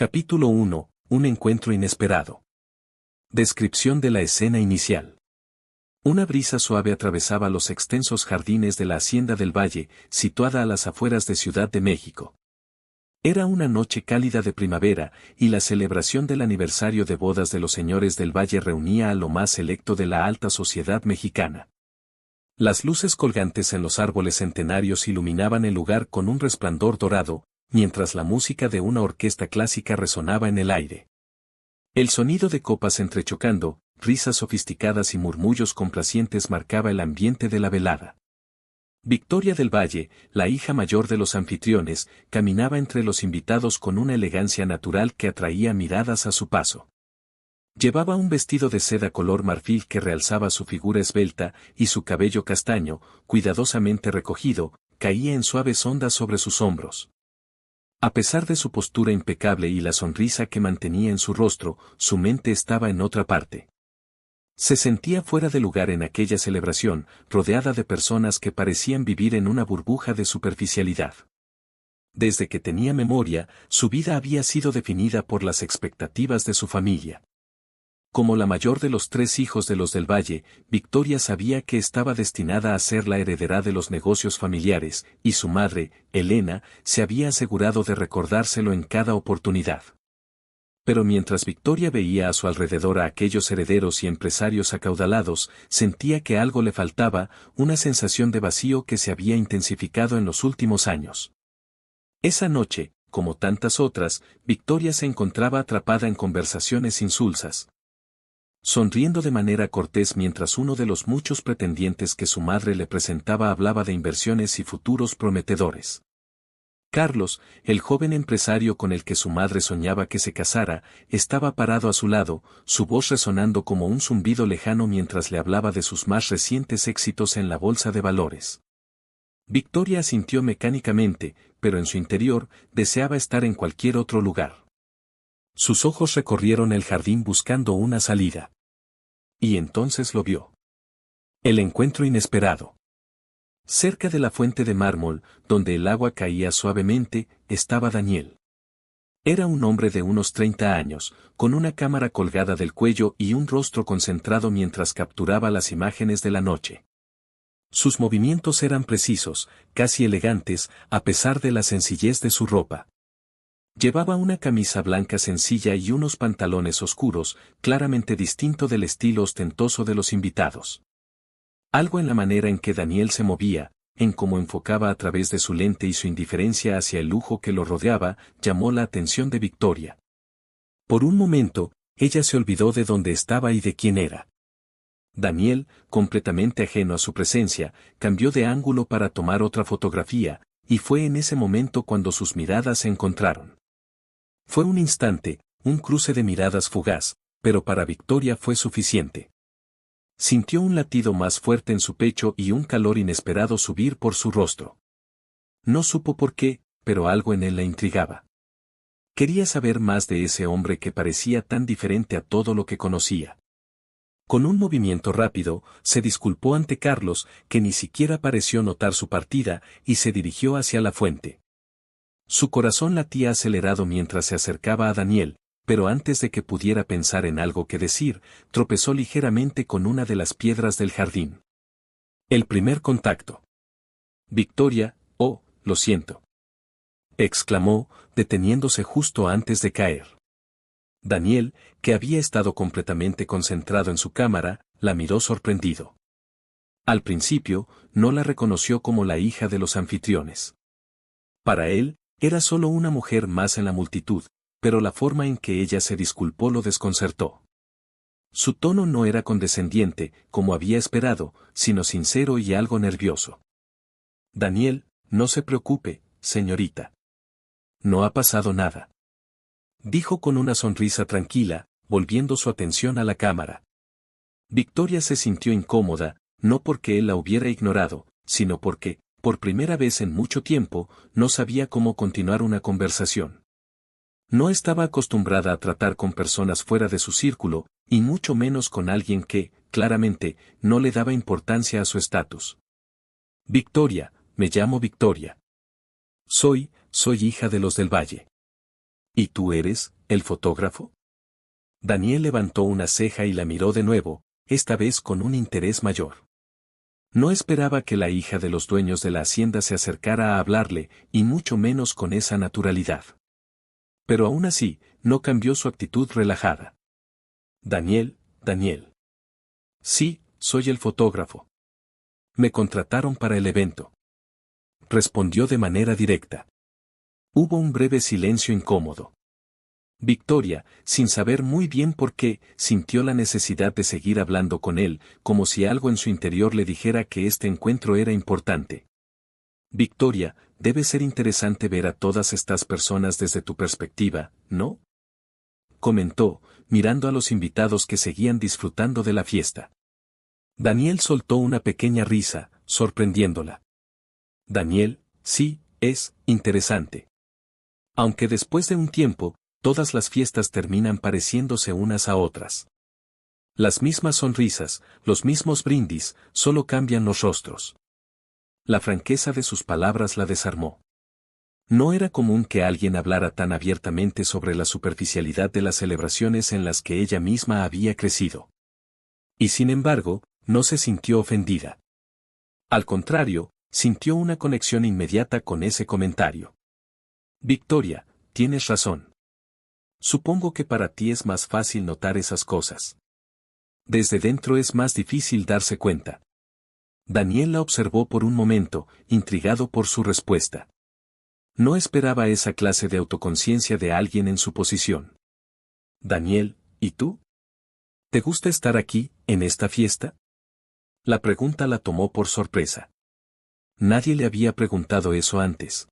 Capítulo 1. Un encuentro inesperado. Descripción de la escena inicial. Una brisa suave atravesaba los extensos jardines de la Hacienda del Valle, situada a las afueras de Ciudad de México. Era una noche cálida de primavera, y la celebración del aniversario de bodas de los señores del Valle reunía a lo más selecto de la alta sociedad mexicana. Las luces colgantes en los árboles centenarios iluminaban el lugar con un resplandor dorado, mientras la música de una orquesta clásica resonaba en el aire. El sonido de copas entrechocando, risas sofisticadas y murmullos complacientes marcaba el ambiente de la velada. Victoria del Valle, la hija mayor de los anfitriones, caminaba entre los invitados con una elegancia natural que atraía miradas a su paso. Llevaba un vestido de seda color marfil que realzaba su figura esbelta, y su cabello castaño, cuidadosamente recogido, caía en suaves ondas sobre sus hombros. A pesar de su postura impecable y la sonrisa que mantenía en su rostro, su mente estaba en otra parte. Se sentía fuera de lugar en aquella celebración, rodeada de personas que parecían vivir en una burbuja de superficialidad. Desde que tenía memoria, su vida había sido definida por las expectativas de su familia. Como la mayor de los 3 hijos de los del Valle, Victoria sabía que estaba destinada a ser la heredera de los negocios familiares, y su madre, Elena, se había asegurado de recordárselo en cada oportunidad. Pero mientras Victoria veía a su alrededor a aquellos herederos y empresarios acaudalados, sentía que algo le faltaba, una sensación de vacío que se había intensificado en los últimos años. Esa noche, como tantas otras, Victoria se encontraba atrapada en conversaciones insulsas. Sonriendo de manera cortés mientras uno de los muchos pretendientes que su madre le presentaba hablaba de inversiones y futuros prometedores. Carlos, el joven empresario con el que su madre soñaba que se casara, estaba parado a su lado, su voz resonando como un zumbido lejano mientras le hablaba de sus más recientes éxitos en la bolsa de valores. Victoria asintió mecánicamente, pero en su interior, deseaba estar en cualquier otro lugar. Sus ojos recorrieron el jardín buscando una salida. Y entonces lo vio. El encuentro inesperado. Cerca de la fuente de mármol, donde el agua caía suavemente, estaba Daniel. Era un hombre de unos 30 años, con una cámara colgada del cuello y un rostro concentrado mientras capturaba las imágenes de la noche. Sus movimientos eran precisos, casi elegantes, a pesar de la sencillez de su ropa. Llevaba una camisa blanca sencilla y unos pantalones oscuros, claramente distinto del estilo ostentoso de los invitados. Algo en la manera en que Daniel se movía, en cómo enfocaba a través de su lente y su indiferencia hacia el lujo que lo rodeaba, llamó la atención de Victoria. Por un momento, ella se olvidó de dónde estaba y de quién era. Daniel, completamente ajeno a su presencia, cambió de ángulo para tomar otra fotografía, y fue en ese momento cuando sus miradas se encontraron. Fue un instante, un cruce de miradas fugaz, pero para Victoria fue suficiente. Sintió un latido más fuerte en su pecho y un calor inesperado subir por su rostro. No supo por qué, pero algo en él la intrigaba. Quería saber más de ese hombre que parecía tan diferente a todo lo que conocía. Con un movimiento rápido, se disculpó ante Carlos, que ni siquiera pareció notar su partida, y se dirigió hacia la fuente. Su corazón latía acelerado mientras se acercaba a Daniel, pero antes de que pudiera pensar en algo que decir, tropezó ligeramente con una de las piedras del jardín. El primer contacto. Victoria, oh, lo siento, exclamó, deteniéndose justo antes de caer. Daniel, que había estado completamente concentrado en su cámara, la miró sorprendido. Al principio, no la reconoció como la hija de los anfitriones. Para él, era solo una mujer más en la multitud, pero la forma en que ella se disculpó lo desconcertó. Su tono no era condescendiente, como había esperado, sino sincero y algo nervioso. Daniel, no se preocupe, señorita. No ha pasado nada. Dijo con una sonrisa tranquila, volviendo su atención a la cámara. Victoria se sintió incómoda, no porque él la hubiera ignorado, sino porque, por primera vez en mucho tiempo, no sabía cómo continuar una conversación. No estaba acostumbrada a tratar con personas fuera de su círculo, y mucho menos con alguien que, claramente, no le daba importancia a su estatus. Victoria, me llamo Victoria. Soy hija de los del Valle. ¿Y tú eres, el fotógrafo? Daniel levantó una ceja y la miró de nuevo, esta vez con un interés mayor. No esperaba que la hija de los dueños de la hacienda se acercara a hablarle, y mucho menos con esa naturalidad. Pero aún así, no cambió su actitud relajada. Daniel. Sí, soy el fotógrafo. Me contrataron para el evento. Respondió de manera directa. Hubo un breve silencio incómodo. Victoria, sin saber muy bien por qué, sintió la necesidad de seguir hablando con él, como si algo en su interior le dijera que este encuentro era importante. Victoria, debe ser interesante ver a todas estas personas desde tu perspectiva, ¿no? Comentó, mirando a los invitados que seguían disfrutando de la fiesta. Daniel soltó una pequeña risa, sorprendiéndola. Daniel, sí, es interesante. Aunque después de un tiempo, todas las fiestas terminan pareciéndose unas a otras. Las mismas sonrisas, los mismos brindis, solo cambian los rostros. La franqueza de sus palabras la desarmó. No era común que alguien hablara tan abiertamente sobre la superficialidad de las celebraciones en las que ella misma había crecido. Y sin embargo, no se sintió ofendida. Al contrario, sintió una conexión inmediata con ese comentario. Victoria, tienes razón. Supongo que para ti es más fácil notar esas cosas. Desde dentro es más difícil darse cuenta. Daniel la observó por un momento, intrigado por su respuesta. No esperaba esa clase de autoconciencia de alguien en su posición. Daniel, ¿y tú? ¿Te gusta estar aquí, en esta fiesta? La pregunta la tomó por sorpresa. Nadie le había preguntado eso antes.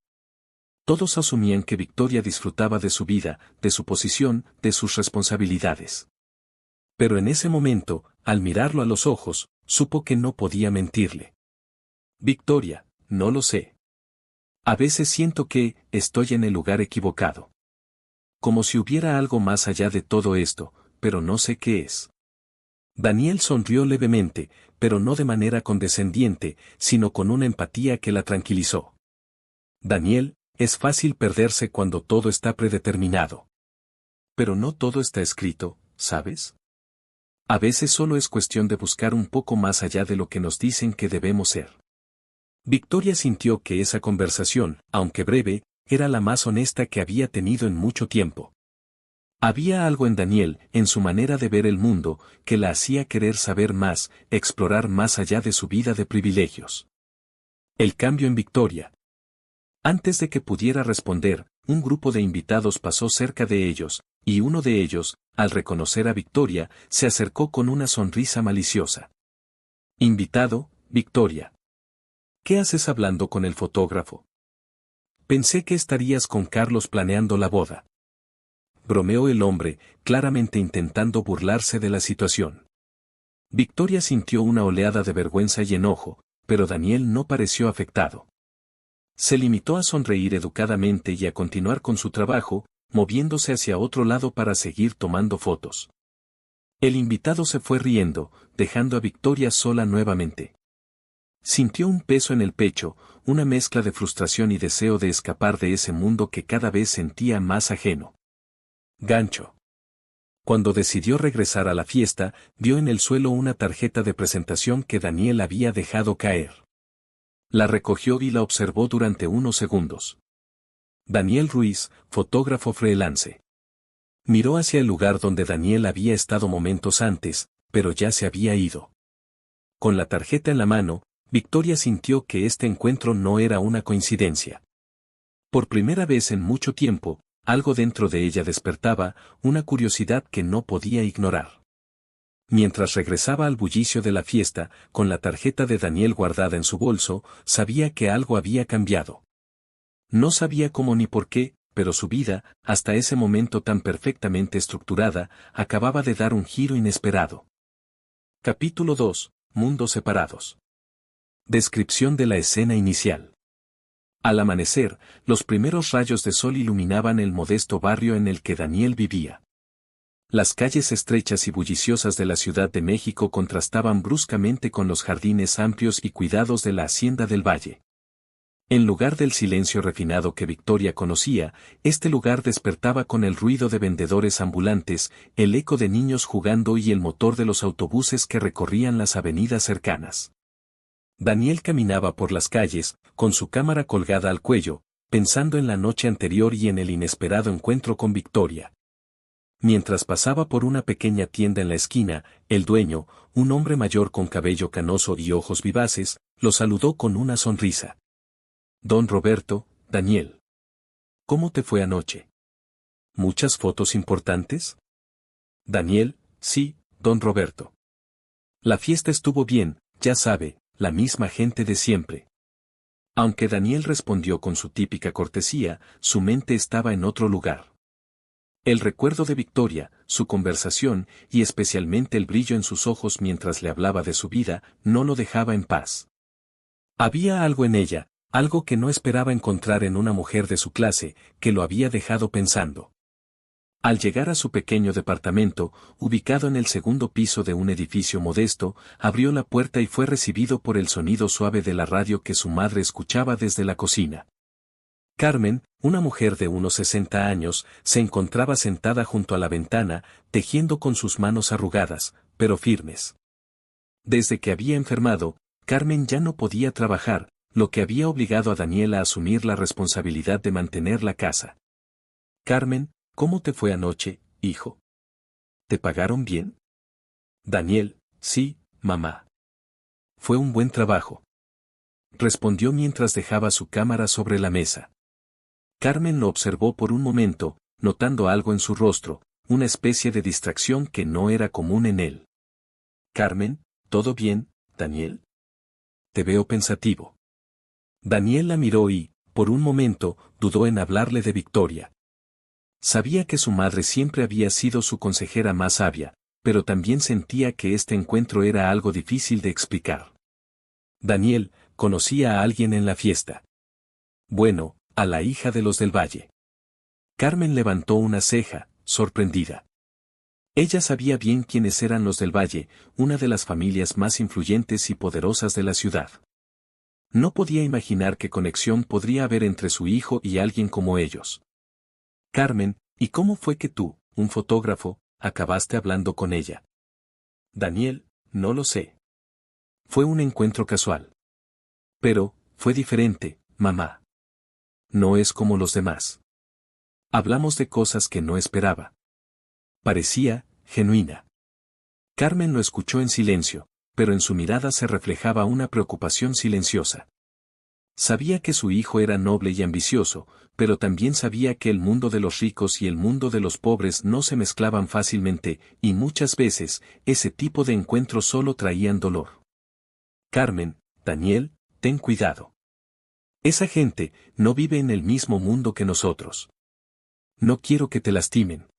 Todos asumían que Victoria disfrutaba de su vida, de su posición, de sus responsabilidades. Pero en ese momento, al mirarlo a los ojos, supo que no podía mentirle. Victoria, no lo sé. A veces siento que estoy en el lugar equivocado. Como si hubiera algo más allá de todo esto, pero no sé qué es. Daniel sonrió levemente, pero no de manera condescendiente, sino con una empatía que la tranquilizó. Daniel, es fácil perderse cuando todo está predeterminado. Pero no todo está escrito, ¿sabes? A veces solo es cuestión de buscar un poco más allá de lo que nos dicen que debemos ser. Victoria sintió que esa conversación, aunque breve, era la más honesta que había tenido en mucho tiempo. Había algo en Daniel, en su manera de ver el mundo, que la hacía querer saber más, explorar más allá de su vida de privilegios. El cambio en Victoria. Antes de que pudiera responder, un grupo de invitados pasó cerca de ellos, y uno de ellos, al reconocer a Victoria, se acercó con una sonrisa maliciosa. Invitado, Victoria. ¿Qué haces hablando con el fotógrafo? Pensé que estarías con Carlos planeando la boda. Bromeó el hombre, claramente intentando burlarse de la situación. Victoria sintió una oleada de vergüenza y enojo, pero Daniel no pareció afectado. Se limitó a sonreír educadamente y a continuar con su trabajo, moviéndose hacia otro lado para seguir tomando fotos. El invitado se fue riendo, dejando a Victoria sola nuevamente. Sintió un peso en el pecho, una mezcla de frustración y deseo de escapar de ese mundo que cada vez sentía más ajeno. Gancho. Cuando decidió regresar a la fiesta, vio en el suelo una tarjeta de presentación que Daniel había dejado caer. La recogió y la observó durante unos segundos. Daniel Ruiz, fotógrafo freelance. Miró hacia el lugar donde Daniel había estado momentos antes, pero ya se había ido. Con la tarjeta en la mano, Victoria sintió que este encuentro no era una coincidencia. Por primera vez en mucho tiempo, algo dentro de ella despertaba, una curiosidad que no podía ignorar. Mientras regresaba al bullicio de la fiesta, con la tarjeta de Daniel guardada en su bolso, sabía que algo había cambiado. No sabía cómo ni por qué, pero su vida, hasta ese momento tan perfectamente estructurada, acababa de dar un giro inesperado. Capítulo 2. Mundos separados. Descripción de la escena inicial. Al amanecer, los primeros rayos de sol iluminaban el modesto barrio en el que Daniel vivía. Las calles estrechas y bulliciosas de la Ciudad de México contrastaban bruscamente con los jardines amplios y cuidados de la Hacienda del Valle. En lugar del silencio refinado que Victoria conocía, este lugar despertaba con el ruido de vendedores ambulantes, el eco de niños jugando y el motor de los autobuses que recorrían las avenidas cercanas. Daniel caminaba por las calles, con su cámara colgada al cuello, pensando en la noche anterior y en el inesperado encuentro con Victoria. Mientras pasaba por una pequeña tienda en la esquina, el dueño, un hombre mayor con cabello canoso y ojos vivaces, lo saludó con una sonrisa. Don Roberto, Daniel. ¿Cómo te fue anoche? ¿Muchas fotos importantes? Daniel, sí, don Roberto. La fiesta estuvo bien, ya sabe, la misma gente de siempre. Aunque Daniel respondió con su típica cortesía, su mente estaba en otro lugar. El recuerdo de Victoria, su conversación y especialmente el brillo en sus ojos mientras le hablaba de su vida, no lo dejaba en paz. Había algo en ella, algo que no esperaba encontrar en una mujer de su clase, que lo había dejado pensando. Al llegar a su pequeño departamento, ubicado en el segundo piso de un edificio modesto, abrió la puerta y fue recibido por el sonido suave de la radio que su madre escuchaba desde la cocina. Carmen, una mujer de unos 60 años, se encontraba sentada junto a la ventana, tejiendo con sus manos arrugadas, pero firmes. Desde que había enfermado, Carmen ya no podía trabajar, lo que había obligado a Daniel a asumir la responsabilidad de mantener la casa. Carmen, ¿cómo te fue anoche, hijo? ¿Te pagaron bien? Daniel, sí, mamá. Fue un buen trabajo. Respondió mientras dejaba su cámara sobre la mesa. Carmen lo observó por un momento, notando algo en su rostro, una especie de distracción que no era común en él. Carmen, ¿todo bien, Daniel? Te veo pensativo. Daniel la miró y, por un momento, dudó en hablarle de Victoria. Sabía que su madre siempre había sido su consejera más sabia, pero también sentía que este encuentro era algo difícil de explicar. Daniel, conocía a alguien en la fiesta. Bueno, a la hija de los del Valle. Carmen levantó una ceja, sorprendida. Ella sabía bien quiénes eran los del Valle, una de las familias más influyentes y poderosas de la ciudad. No podía imaginar qué conexión podría haber entre su hijo y alguien como ellos. Carmen, ¿y cómo fue que tú, un fotógrafo, acabaste hablando con ella? Daniel, no lo sé. Fue un encuentro casual. Pero, fue diferente, mamá. No es como los demás. Hablamos de cosas que no esperaba. Parecía, genuina. Carmen lo escuchó en silencio, pero en su mirada se reflejaba una preocupación silenciosa. Sabía que su hijo era noble y ambicioso, pero también sabía que el mundo de los ricos y el mundo de los pobres no se mezclaban fácilmente, y muchas veces, ese tipo de encuentros solo traían dolor. Carmen, Daniel, ten cuidado. Esa gente no vive en el mismo mundo que nosotros. No quiero que te lastimen.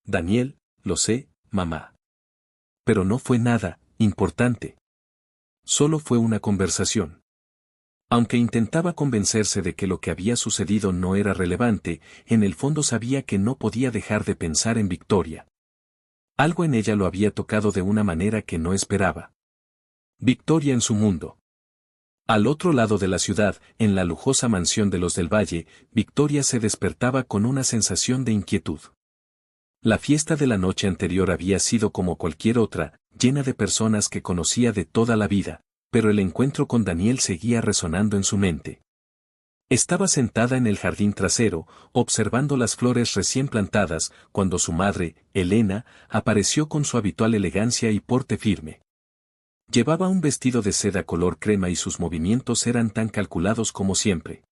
Daniel, lo sé, mamá. Pero no fue nada importante. Solo fue una conversación. Aunque intentaba convencerse de que lo que había sucedido no era relevante, en el fondo sabía que no podía dejar de pensar en Victoria. Algo en ella lo había tocado de una manera que no esperaba. Victoria en su mundo. Al otro lado de la ciudad, en la lujosa mansión de los del Valle, Victoria se despertaba con una sensación de inquietud. La fiesta de la noche anterior había sido como cualquier otra, llena de personas que conocía de toda la vida, pero el encuentro con Daniel seguía resonando en su mente. Estaba sentada en el jardín trasero, observando las flores recién plantadas, cuando su madre, Elena, apareció con su habitual elegancia y porte firme. Llevaba un vestido de seda color crema y sus movimientos eran tan calculados como siempre.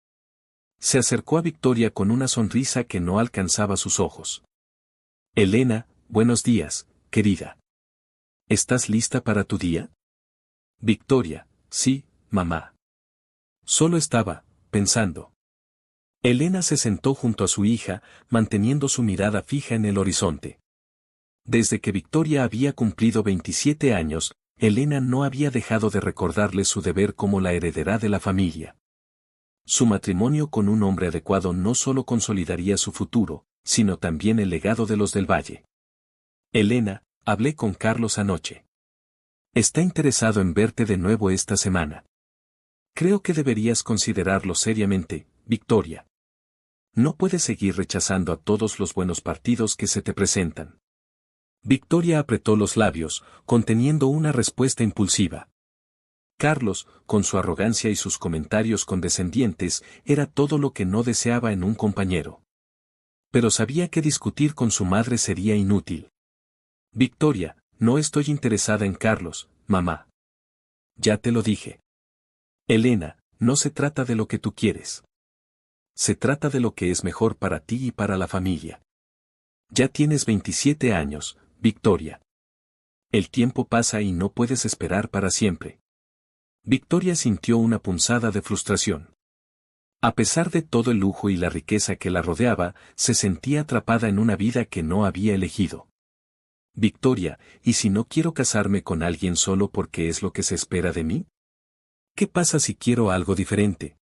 Se acercó a Victoria con una sonrisa que no alcanzaba sus ojos. Elena, buenos días, querida. ¿Estás lista para tu día? Victoria, sí, mamá. Solo estaba, pensando. Elena se sentó junto a su hija, manteniendo su mirada fija en el horizonte. Desde que Victoria había cumplido 27 años, Elena no había dejado de recordarle su deber como la heredera de la familia. Su matrimonio con un hombre adecuado no solo consolidaría su futuro, sino también el legado de los del Valle. Elena, hablé con Carlos anoche. Está interesado en verte de nuevo esta semana. Creo que deberías considerarlo seriamente, Victoria. No puedes seguir rechazando a todos los buenos partidos que se te presentan. Victoria apretó los labios, conteniendo una respuesta impulsiva. Carlos, con su arrogancia y sus comentarios condescendientes, era todo lo que no deseaba en un compañero. Pero sabía que discutir con su madre sería inútil. Victoria, no estoy interesada en Carlos, mamá. Ya te lo dije. Elena, no se trata de lo que tú quieres. Se trata de lo que es mejor para ti y para la familia. Ya tienes 27 años, Victoria. El tiempo pasa y no puedes esperar para siempre. Victoria sintió una punzada de frustración. A pesar de todo el lujo y la riqueza que la rodeaba, se sentía atrapada en una vida que no había elegido. Victoria, ¿y si no quiero casarme con alguien solo porque es lo que se espera de mí? ¿Qué pasa si quiero algo diferente?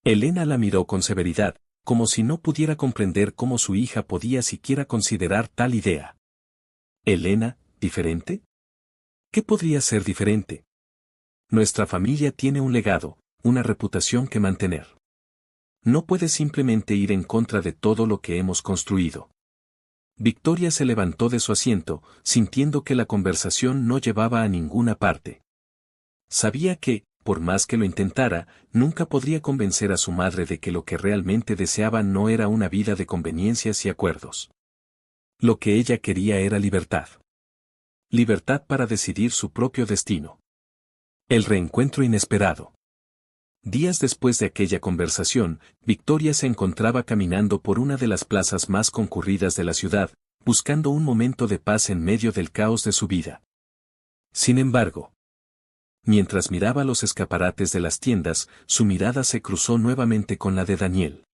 Elena la miró con severidad, como si no pudiera comprender cómo su hija podía siquiera considerar tal idea. Elena, ¿diferente? ¿Qué podría ser diferente? Nuestra familia tiene un legado, una reputación que mantener. No puedes simplemente ir en contra de todo lo que hemos construido. Victoria se levantó de su asiento, sintiendo que la conversación no llevaba a ninguna parte. Sabía que, por más que lo intentara, nunca podría convencer a su madre de que lo que realmente deseaba no era una vida de conveniencias y acuerdos. Lo que ella quería era libertad. Libertad para decidir su propio destino. El reencuentro inesperado. Días después de aquella conversación, Victoria se encontraba caminando por una de las plazas más concurridas de la ciudad, buscando un momento de paz en medio del caos de su vida. Sin embargo, mientras miraba los escaparates de las tiendas, su mirada se cruzó nuevamente con la de Daniel.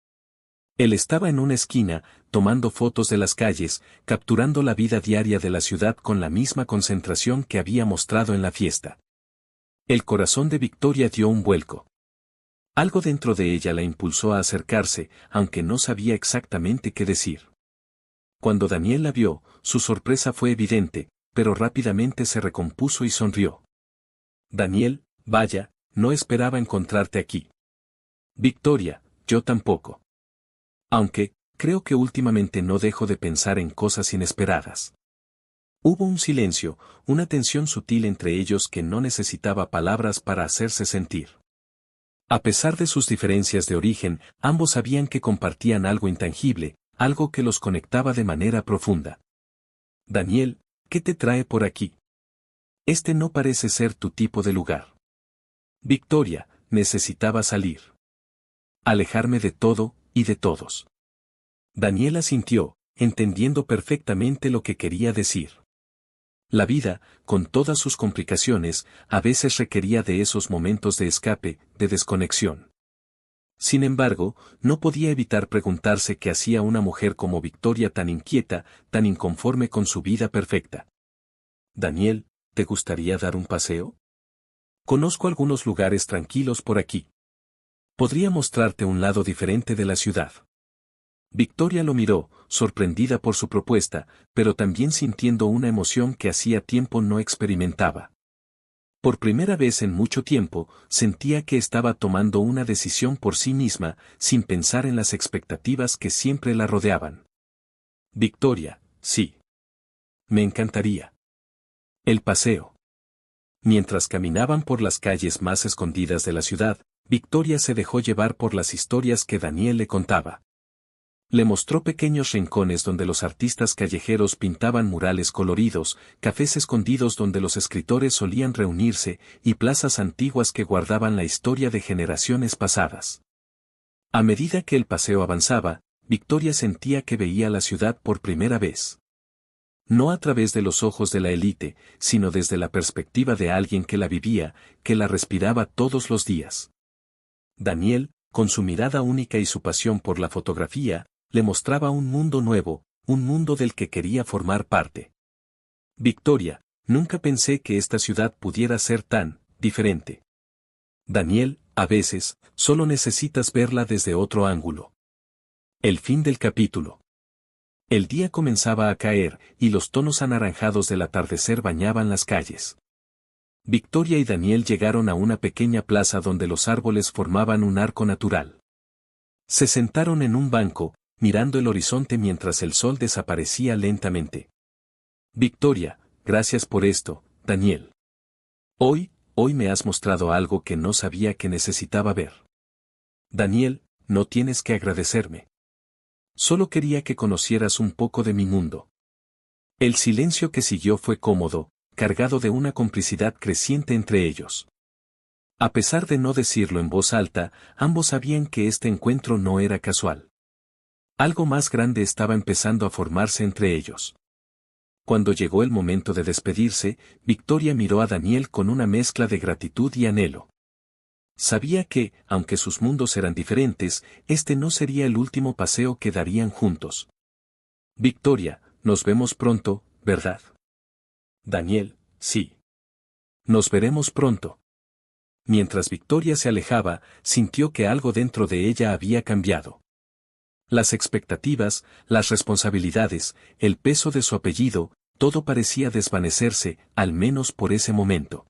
Él estaba en una esquina, tomando fotos de las calles, capturando la vida diaria de la ciudad con la misma concentración que había mostrado en la fiesta. El corazón de Victoria dio un vuelco. Algo dentro de ella la impulsó a acercarse, aunque no sabía exactamente qué decir. Cuando Daniel la vio, su sorpresa fue evidente, pero rápidamente se recompuso y sonrió. Daniel, vaya, no esperaba encontrarte aquí. Victoria, yo tampoco. Aunque, creo que últimamente no dejo de pensar en cosas inesperadas. Hubo un silencio, una tensión sutil entre ellos que no necesitaba palabras para hacerse sentir. A pesar de sus diferencias de origen, ambos sabían que compartían algo intangible, algo que los conectaba de manera profunda. Daniel, ¿qué te trae por aquí? Este no parece ser tu tipo de lugar. Victoria, necesitaba salir. Alejarme de todo, y de todos. Daniel asintió, entendiendo perfectamente lo que quería decir. La vida, con todas sus complicaciones, a veces requería de esos momentos de escape, de desconexión. Sin embargo, no podía evitar preguntarse qué hacía una mujer como Victoria tan inquieta, tan inconforme con su vida perfecta. Daniel, ¿te gustaría dar un paseo? Conozco algunos lugares tranquilos por aquí. Podría mostrarte un lado diferente de la ciudad. Victoria lo miró, sorprendida por su propuesta, pero también sintiendo una emoción que hacía tiempo no experimentaba. Por primera vez en mucho tiempo, sentía que estaba tomando una decisión por sí misma, sin pensar en las expectativas que siempre la rodeaban. Victoria, sí. Me encantaría. El paseo. Mientras caminaban por las calles más escondidas de la ciudad, Victoria se dejó llevar por las historias que Daniel le contaba. Le mostró pequeños rincones donde los artistas callejeros pintaban murales coloridos, cafés escondidos donde los escritores solían reunirse, y plazas antiguas que guardaban la historia de generaciones pasadas. A medida que el paseo avanzaba, Victoria sentía que veía la ciudad por primera vez. No a través de los ojos de la élite, sino desde la perspectiva de alguien que la vivía, que la respiraba todos los días. Daniel, con su mirada única y su pasión por la fotografía, le mostraba un mundo nuevo, un mundo del que quería formar parte. Victoria, nunca pensé que esta ciudad pudiera ser tan diferente. Daniel, a veces, solo necesitas verla desde otro ángulo. El fin del capítulo. El día comenzaba a caer, y los tonos anaranjados del atardecer bañaban las calles. Victoria y Daniel llegaron a una pequeña plaza donde los árboles formaban un arco natural. Se sentaron en un banco, mirando el horizonte mientras el sol desaparecía lentamente. Victoria, gracias por esto, Daniel. Hoy me has mostrado algo que no sabía que necesitaba ver. Daniel, no tienes que agradecerme. Solo quería que conocieras un poco de mi mundo. El silencio que siguió fue cómodo, cargado de una complicidad creciente entre ellos. A pesar de no decirlo en voz alta, ambos sabían que este encuentro no era casual. Algo más grande estaba empezando a formarse entre ellos. Cuando llegó el momento de despedirse, Victoria miró a Daniel con una mezcla de gratitud y anhelo. Sabía que, aunque sus mundos eran diferentes, este no sería el último paseo que darían juntos. Victoria, nos vemos pronto, ¿verdad? Daniel, sí. Nos veremos pronto. Mientras Victoria se alejaba, sintió que algo dentro de ella había cambiado. Las expectativas, las responsabilidades, el peso de su apellido, todo parecía desvanecerse, al menos por ese momento.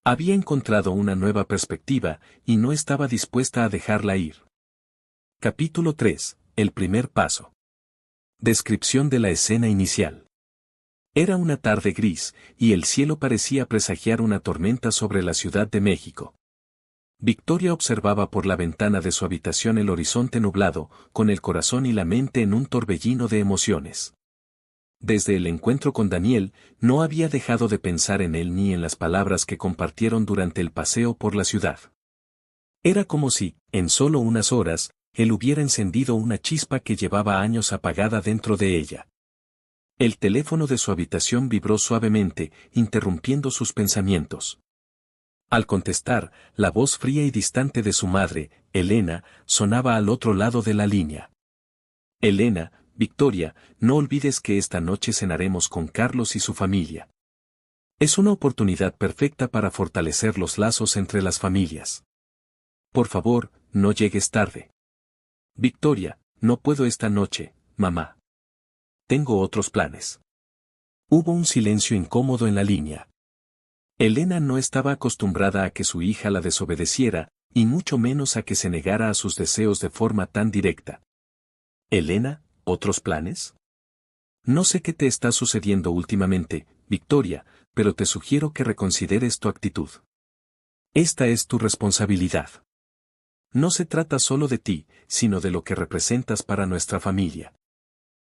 Había encontrado una nueva perspectiva, y no estaba dispuesta a dejarla ir. Capítulo 3. El primer paso. Descripción de la escena inicial. Era una tarde gris, y el cielo parecía presagiar una tormenta sobre la Ciudad de México. Victoria observaba por la ventana de su habitación el horizonte nublado, con el corazón y la mente en un torbellino de emociones. Desde el encuentro con Daniel, no había dejado de pensar en él ni en las palabras que compartieron durante el paseo por la ciudad. Era como si, en solo unas horas, él hubiera encendido una chispa que llevaba años apagada dentro de ella. El teléfono de su habitación vibró suavemente, interrumpiendo sus pensamientos. Al contestar, la voz fría y distante de su madre, Elena, sonaba al otro lado de la línea. Elena, Victoria, no olvides que esta noche cenaremos con Carlos y su familia. Es una oportunidad perfecta para fortalecer los lazos entre las familias. Por favor, no llegues tarde. Victoria, no puedo esta noche, mamá. Tengo otros planes. Hubo un silencio incómodo en la línea. Elena no estaba acostumbrada a que su hija la desobedeciera, y mucho menos a que se negara a sus deseos de forma tan directa. Elena, ¿otros planes? No sé qué te está sucediendo últimamente, Victoria, pero te sugiero que reconsideres tu actitud. Esta es tu responsabilidad. No se trata solo de ti, sino de lo que representas para nuestra familia.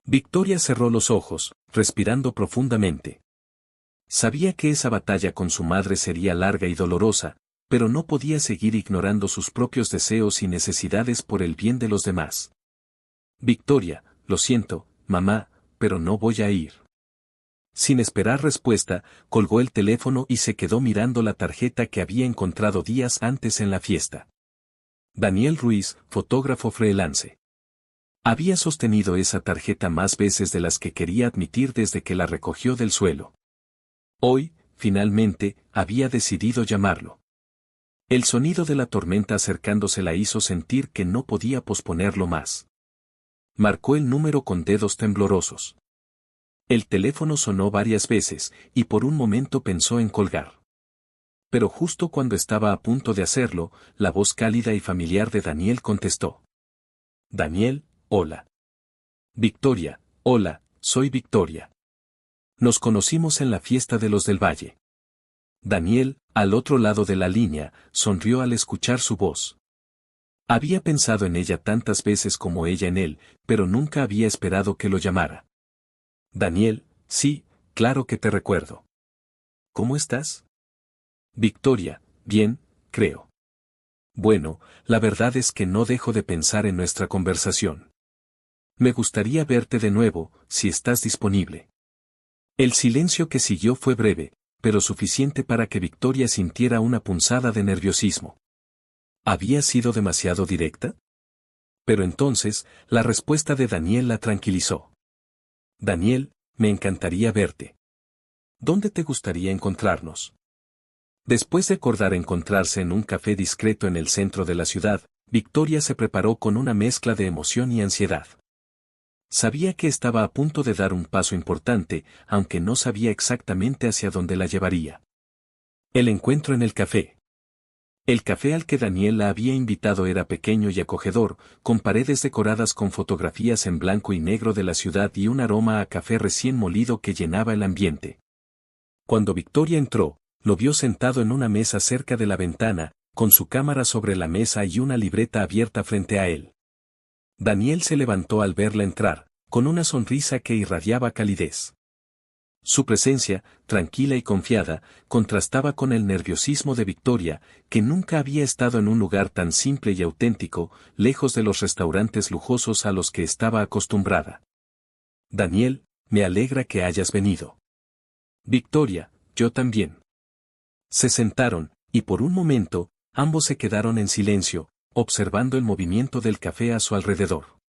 Victoria cerró los ojos, respirando profundamente. Sabía que esa batalla con su madre sería larga y dolorosa, pero no podía seguir ignorando sus propios deseos y necesidades por el bien de los demás. Victoria, lo siento, mamá, pero no voy a ir. Sin esperar respuesta, colgó el teléfono y se quedó mirando la tarjeta que había encontrado días antes en la fiesta. Daniel Ruiz, fotógrafo freelance. Había sostenido esa tarjeta más veces de las que quería admitir desde que la recogió del suelo. Hoy, finalmente, había decidido llamarlo. El sonido de la tormenta acercándose la hizo sentir que no podía posponerlo más. Marcó el número con dedos temblorosos. El teléfono sonó varias veces, y por un momento pensó en colgar. Pero justo cuando estaba a punto de hacerlo, la voz cálida y familiar de Daniel contestó. Daniel, hola. Victoria, hola, soy Victoria. Nos conocimos en la fiesta de los del Valle. Daniel, al otro lado de la línea, sonrió al escuchar su voz. Había pensado en ella tantas veces como ella en él, pero nunca había esperado que lo llamara. Daniel, sí, claro que te recuerdo. ¿Cómo estás? Victoria, bien, creo. Bueno, la verdad es que no dejo de pensar en nuestra conversación. Me gustaría verte de nuevo, si estás disponible. El silencio que siguió fue breve, pero suficiente para que Victoria sintiera una punzada de nerviosismo. ¿Había sido demasiado directa? Pero entonces, la respuesta de Daniel la tranquilizó. Daniel, me encantaría verte. ¿Dónde te gustaría encontrarnos? Después de acordar encontrarse en un café discreto en el centro de la ciudad, Victoria se preparó con una mezcla de emoción y ansiedad. Sabía que estaba a punto de dar un paso importante, aunque no sabía exactamente hacia dónde la llevaría. El encuentro en el café. El café al que Daniel la había invitado era pequeño y acogedor, con paredes decoradas con fotografías en blanco y negro de la ciudad y un aroma a café recién molido que llenaba el ambiente. Cuando Victoria entró, lo vio sentado en una mesa cerca de la ventana, con su cámara sobre la mesa y una libreta abierta frente a él. Daniel se levantó al verla entrar, con una sonrisa que irradiaba calidez. Su presencia, tranquila y confiada, contrastaba con el nerviosismo de Victoria, que nunca había estado en un lugar tan simple y auténtico, lejos de los restaurantes lujosos a los que estaba acostumbrada. Daniel, me alegra que hayas venido. Victoria, yo también. Se sentaron, y por un momento, ambos se quedaron en silencio, observando el movimiento del café a su alrededor.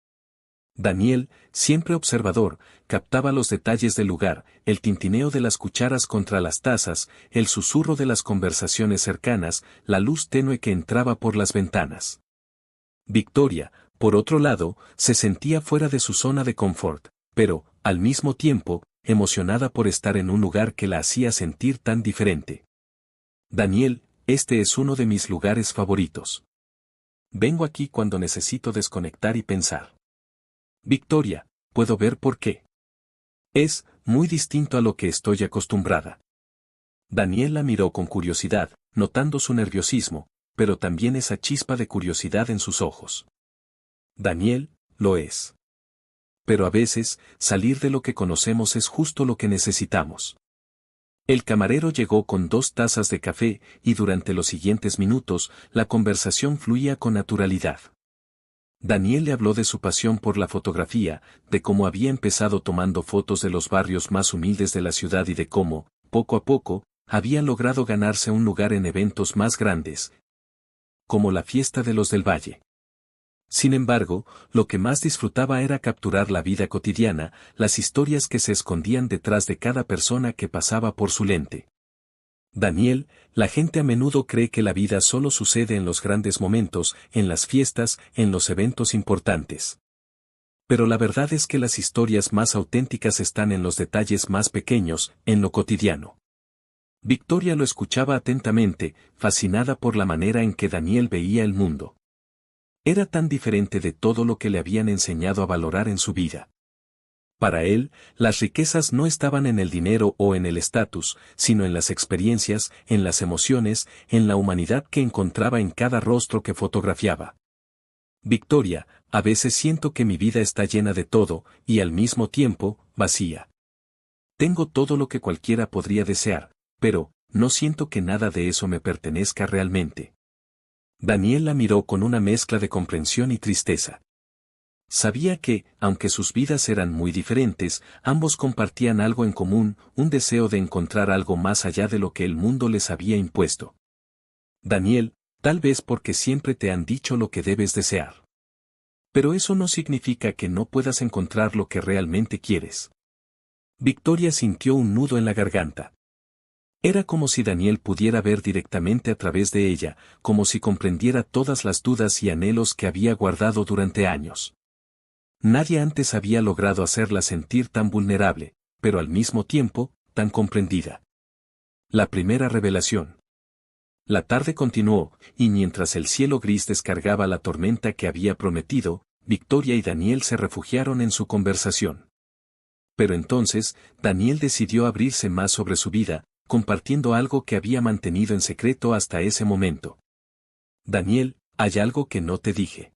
Daniel, siempre observador, captaba los detalles del lugar, el tintineo de las cucharas contra las tazas, el susurro de las conversaciones cercanas, la luz tenue que entraba por las ventanas. Victoria, por otro lado, se sentía fuera de su zona de confort, pero, al mismo tiempo, emocionada por estar en un lugar que la hacía sentir tan diferente. Daniel, este es uno de mis lugares favoritos. Vengo aquí cuando necesito desconectar y pensar. Victoria, puedo ver por qué. Es muy distinto a lo que estoy acostumbrada. Daniel la miró con curiosidad, notando su nerviosismo, pero también esa chispa de curiosidad en sus ojos. Daniel, lo es. Pero a veces, salir de lo que conocemos es justo lo que necesitamos. El camarero llegó con 2 tazas de café, y durante los siguientes minutos, la conversación fluía con naturalidad. Daniel le habló de su pasión por la fotografía, de cómo había empezado tomando fotos de los barrios más humildes de la ciudad y de cómo, poco a poco, había logrado ganarse un lugar en eventos más grandes, como la Fiesta de los del Valle. Sin embargo, lo que más disfrutaba era capturar la vida cotidiana, las historias que se escondían detrás de cada persona que pasaba por su lente. Daniel, la gente a menudo cree que la vida solo sucede en los grandes momentos, en las fiestas, en los eventos importantes. Pero la verdad es que las historias más auténticas están en los detalles más pequeños, en lo cotidiano. Victoria lo escuchaba atentamente, fascinada por la manera en que Daniel veía el mundo. Era tan diferente de todo lo que le habían enseñado a valorar en su vida. Para él, las riquezas no estaban en el dinero o en el estatus, sino en las experiencias, en las emociones, en la humanidad que encontraba en cada rostro que fotografiaba. Victoria, a veces siento que mi vida está llena de todo, y al mismo tiempo, vacía. Tengo todo lo que cualquiera podría desear, pero, no siento que nada de eso me pertenezca realmente. Daniel la miró con una mezcla de comprensión y tristeza. Sabía que, aunque sus vidas eran muy diferentes, ambos compartían algo en común, un deseo de encontrar algo más allá de lo que el mundo les había impuesto. Daniel, tal vez porque siempre te han dicho lo que debes desear. Pero eso no significa que no puedas encontrar lo que realmente quieres. Victoria sintió un nudo en la garganta. Era como si Daniel pudiera ver directamente a través de ella, como si comprendiera todas las dudas y anhelos que había guardado durante años. Nadie antes había logrado hacerla sentir tan vulnerable, pero al mismo tiempo, tan comprendida. La primera revelación. La tarde continuó, y mientras el cielo gris descargaba la tormenta que había prometido, Victoria y Daniel se refugiaron en su conversación. Pero entonces, Daniel decidió abrirse más sobre su vida, compartiendo algo que había mantenido en secreto hasta ese momento. Daniel, hay algo que no te dije.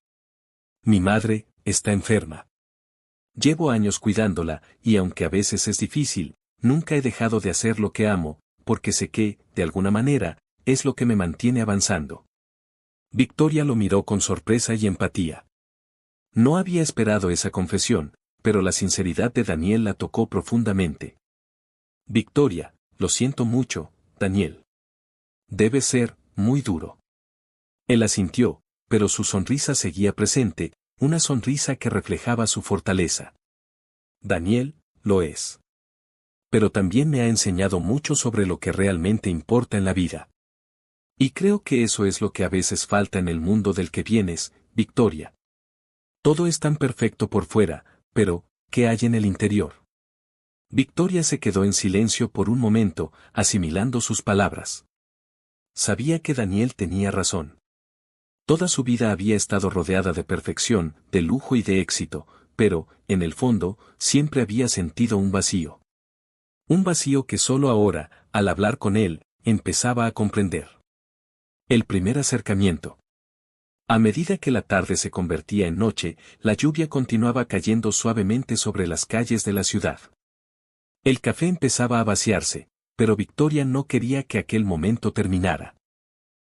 Mi madre está enferma. Llevo años cuidándola, y aunque a veces es difícil, nunca he dejado de hacer lo que amo, porque sé que, de alguna manera, es lo que me mantiene avanzando. Victoria lo miró con sorpresa y empatía. No había esperado esa confesión, pero la sinceridad de Daniel la tocó profundamente. Victoria, lo siento mucho, Daniel. Debe ser muy duro. Él asintió, pero su sonrisa seguía presente, una sonrisa que reflejaba su fortaleza. Daniel, lo es. Pero también me ha enseñado mucho sobre lo que realmente importa en la vida. Y creo que eso es lo que a veces falta en el mundo del que vienes, Victoria. Todo es tan perfecto por fuera, pero, ¿qué hay en el interior? Victoria se quedó en silencio por un momento, asimilando sus palabras. Sabía que Daniel tenía razón. Toda su vida había estado rodeada de perfección, de lujo y de éxito, pero, en el fondo, siempre había sentido un vacío. Un vacío que solo ahora, al hablar con él, empezaba a comprender. El primer acercamiento. A medida que la tarde se convertía en noche, la lluvia continuaba cayendo suavemente sobre las calles de la ciudad. El café empezaba a vaciarse, pero Victoria no quería que aquel momento terminara.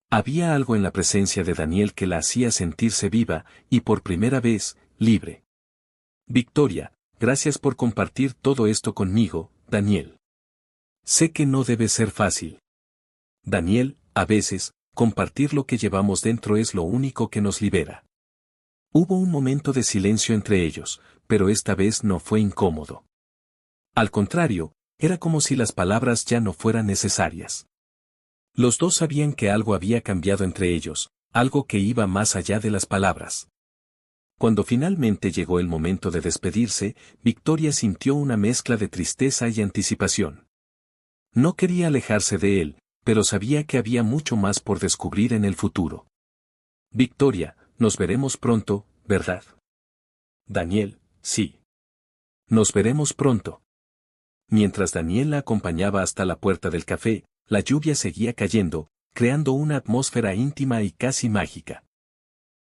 Había algo en la presencia de Daniel que la hacía sentirse viva, y por primera vez, libre. Victoria, gracias por compartir todo esto conmigo, Daniel. Sé que no debe ser fácil. Daniel, a veces, compartir lo que llevamos dentro es lo único que nos libera. Hubo un momento de silencio entre ellos, pero esta vez no fue incómodo. Al contrario, era como si las palabras ya no fueran necesarias. Los dos sabían que algo había cambiado entre ellos, algo que iba más allá de las palabras. Cuando finalmente llegó el momento de despedirse, Victoria sintió una mezcla de tristeza y anticipación. No quería alejarse de él, pero sabía que había mucho más por descubrir en el futuro. Victoria, nos veremos pronto, ¿verdad? Daniel, sí. Nos veremos pronto. Mientras Daniel la acompañaba hasta la puerta del café, la lluvia seguía cayendo, creando una atmósfera íntima y casi mágica.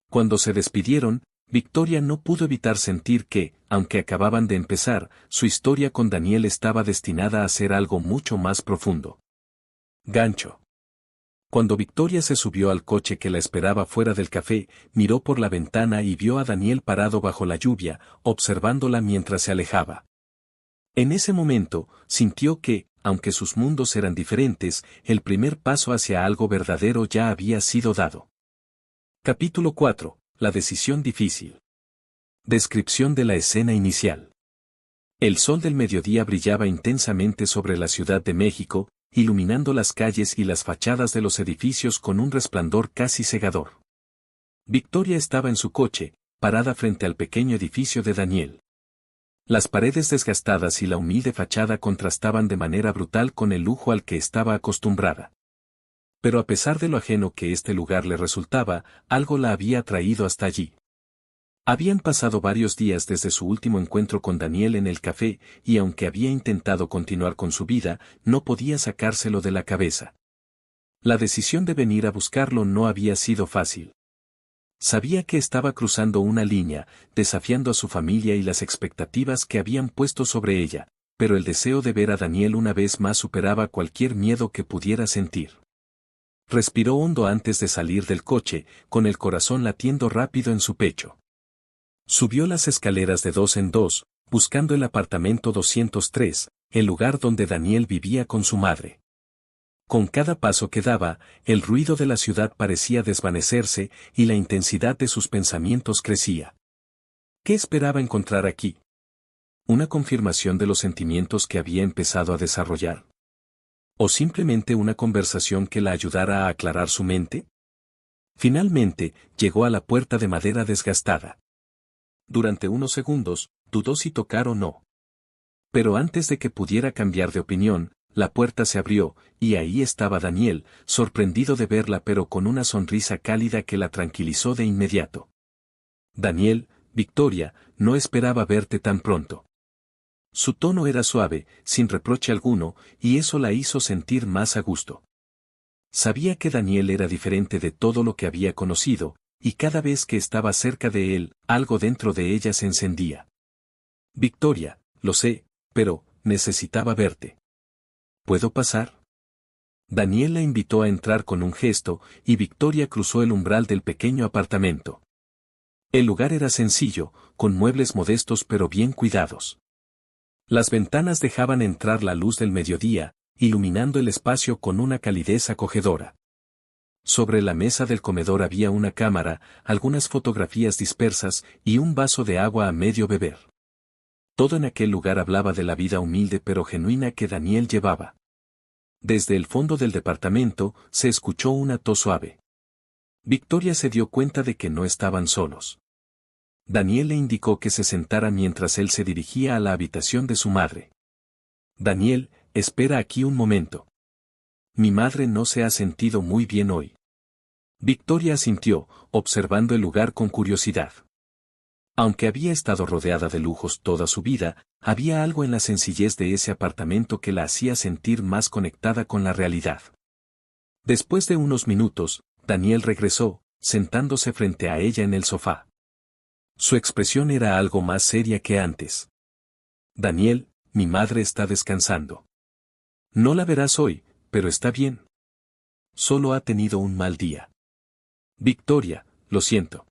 Cuando se despidieron, Victoria no pudo evitar sentir que, aunque acababan de empezar, su historia con Daniel estaba destinada a ser algo mucho más profundo. Gancho. Cuando Victoria se subió al coche que la esperaba fuera del café, miró por la ventana y vio a Daniel parado bajo la lluvia, observándola mientras se alejaba. En ese momento, sintió que, aunque sus mundos eran diferentes, el primer paso hacia algo verdadero ya había sido dado. Capítulo 4. La decisión difícil. Descripción de la escena inicial. El sol del mediodía brillaba intensamente sobre la Ciudad de México, iluminando las calles y las fachadas de los edificios con un resplandor casi cegador. Victoria estaba en su coche, parada frente al pequeño edificio de Daniel. Las paredes desgastadas y la humilde fachada contrastaban de manera brutal con el lujo al que estaba acostumbrada. Pero a pesar de lo ajeno que este lugar le resultaba, algo la había traído hasta allí. Habían pasado varios días desde su último encuentro con Daniel en el café, y aunque había intentado continuar con su vida, no podía sacárselo de la cabeza. La decisión de venir a buscarlo no había sido fácil. Sabía que estaba cruzando una línea, desafiando a su familia y las expectativas que habían puesto sobre ella, pero el deseo de ver a Daniel una vez más superaba cualquier miedo que pudiera sentir. Respiró hondo antes de salir del coche, con el corazón latiendo rápido en su pecho. Subió las escaleras de 2 en 2, buscando el apartamento 203, el lugar donde Daniel vivía con su madre. Con cada paso que daba, el ruido de la ciudad parecía desvanecerse y la intensidad de sus pensamientos crecía. ¿Qué esperaba encontrar aquí? ¿Una confirmación de los sentimientos que había empezado a desarrollar? ¿O simplemente una conversación que la ayudara a aclarar su mente? Finalmente, llegó a la puerta de madera desgastada. Durante unos segundos, dudó si tocar o no. Pero antes de que pudiera cambiar de opinión, la puerta se abrió, y ahí estaba Daniel, sorprendido de verla pero con una sonrisa cálida que la tranquilizó de inmediato. Daniel, Victoria, no esperaba verte tan pronto. Su tono era suave, sin reproche alguno, y eso la hizo sentir más a gusto. Sabía que Daniel era diferente de todo lo que había conocido, y cada vez que estaba cerca de él, algo dentro de ella se encendía. Victoria, lo sé, pero, necesitaba verte. ¿Puedo pasar? Daniel la invitó a entrar con un gesto, y Victoria cruzó el umbral del pequeño apartamento. El lugar era sencillo, con muebles modestos pero bien cuidados. Las ventanas dejaban entrar la luz del mediodía, iluminando el espacio con una calidez acogedora. Sobre la mesa del comedor había una cámara, algunas fotografías dispersas y un vaso de agua a medio beber. Todo en aquel lugar hablaba de la vida humilde pero genuina que Daniel llevaba. Desde el fondo del departamento, se escuchó una tos suave. Victoria se dio cuenta de que no estaban solos. Daniel le indicó que se sentara mientras él se dirigía a la habitación de su madre. Daniel, espera aquí un momento. Mi madre no se ha sentido muy bien hoy. Victoria asintió, observando el lugar con curiosidad. Aunque había estado rodeada de lujos toda su vida, había algo en la sencillez de ese apartamento que la hacía sentir más conectada con la realidad. Después de unos minutos, Daniel regresó, sentándose frente a ella en el sofá. Su expresión era algo más seria que antes. Daniel, mi madre está descansando. No la verás hoy, pero está bien. Solo ha tenido un mal día. Victoria, lo siento.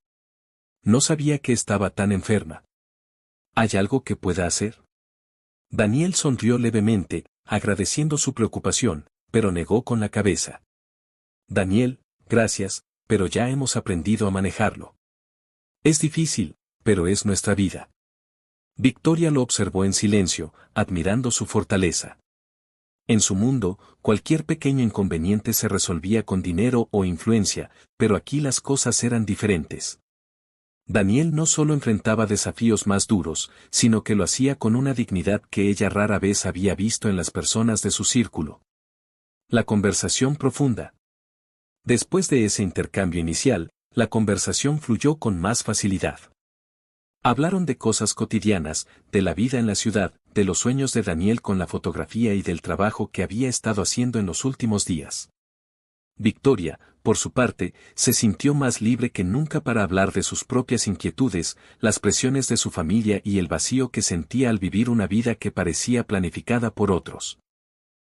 No sabía que estaba tan enferma. ¿Hay algo que pueda hacer? Daniel sonrió levemente, agradeciendo su preocupación, pero negó con la cabeza. Daniel, gracias, pero ya hemos aprendido a manejarlo. Es difícil, pero es nuestra vida. Victoria lo observó en silencio, admirando su fortaleza. En su mundo, cualquier pequeño inconveniente se resolvía con dinero o influencia, pero aquí las cosas eran diferentes. Daniel no solo enfrentaba desafíos más duros, sino que lo hacía con una dignidad que ella rara vez había visto en las personas de su círculo. La conversación profunda. Después de ese intercambio inicial, la conversación fluyó con más facilidad. Hablaron de cosas cotidianas, de la vida en la ciudad, de los sueños de Daniel con la fotografía y del trabajo que había estado haciendo en los últimos días. Victoria, por su parte, se sintió más libre que nunca para hablar de sus propias inquietudes, las presiones de su familia y el vacío que sentía al vivir una vida que parecía planificada por otros.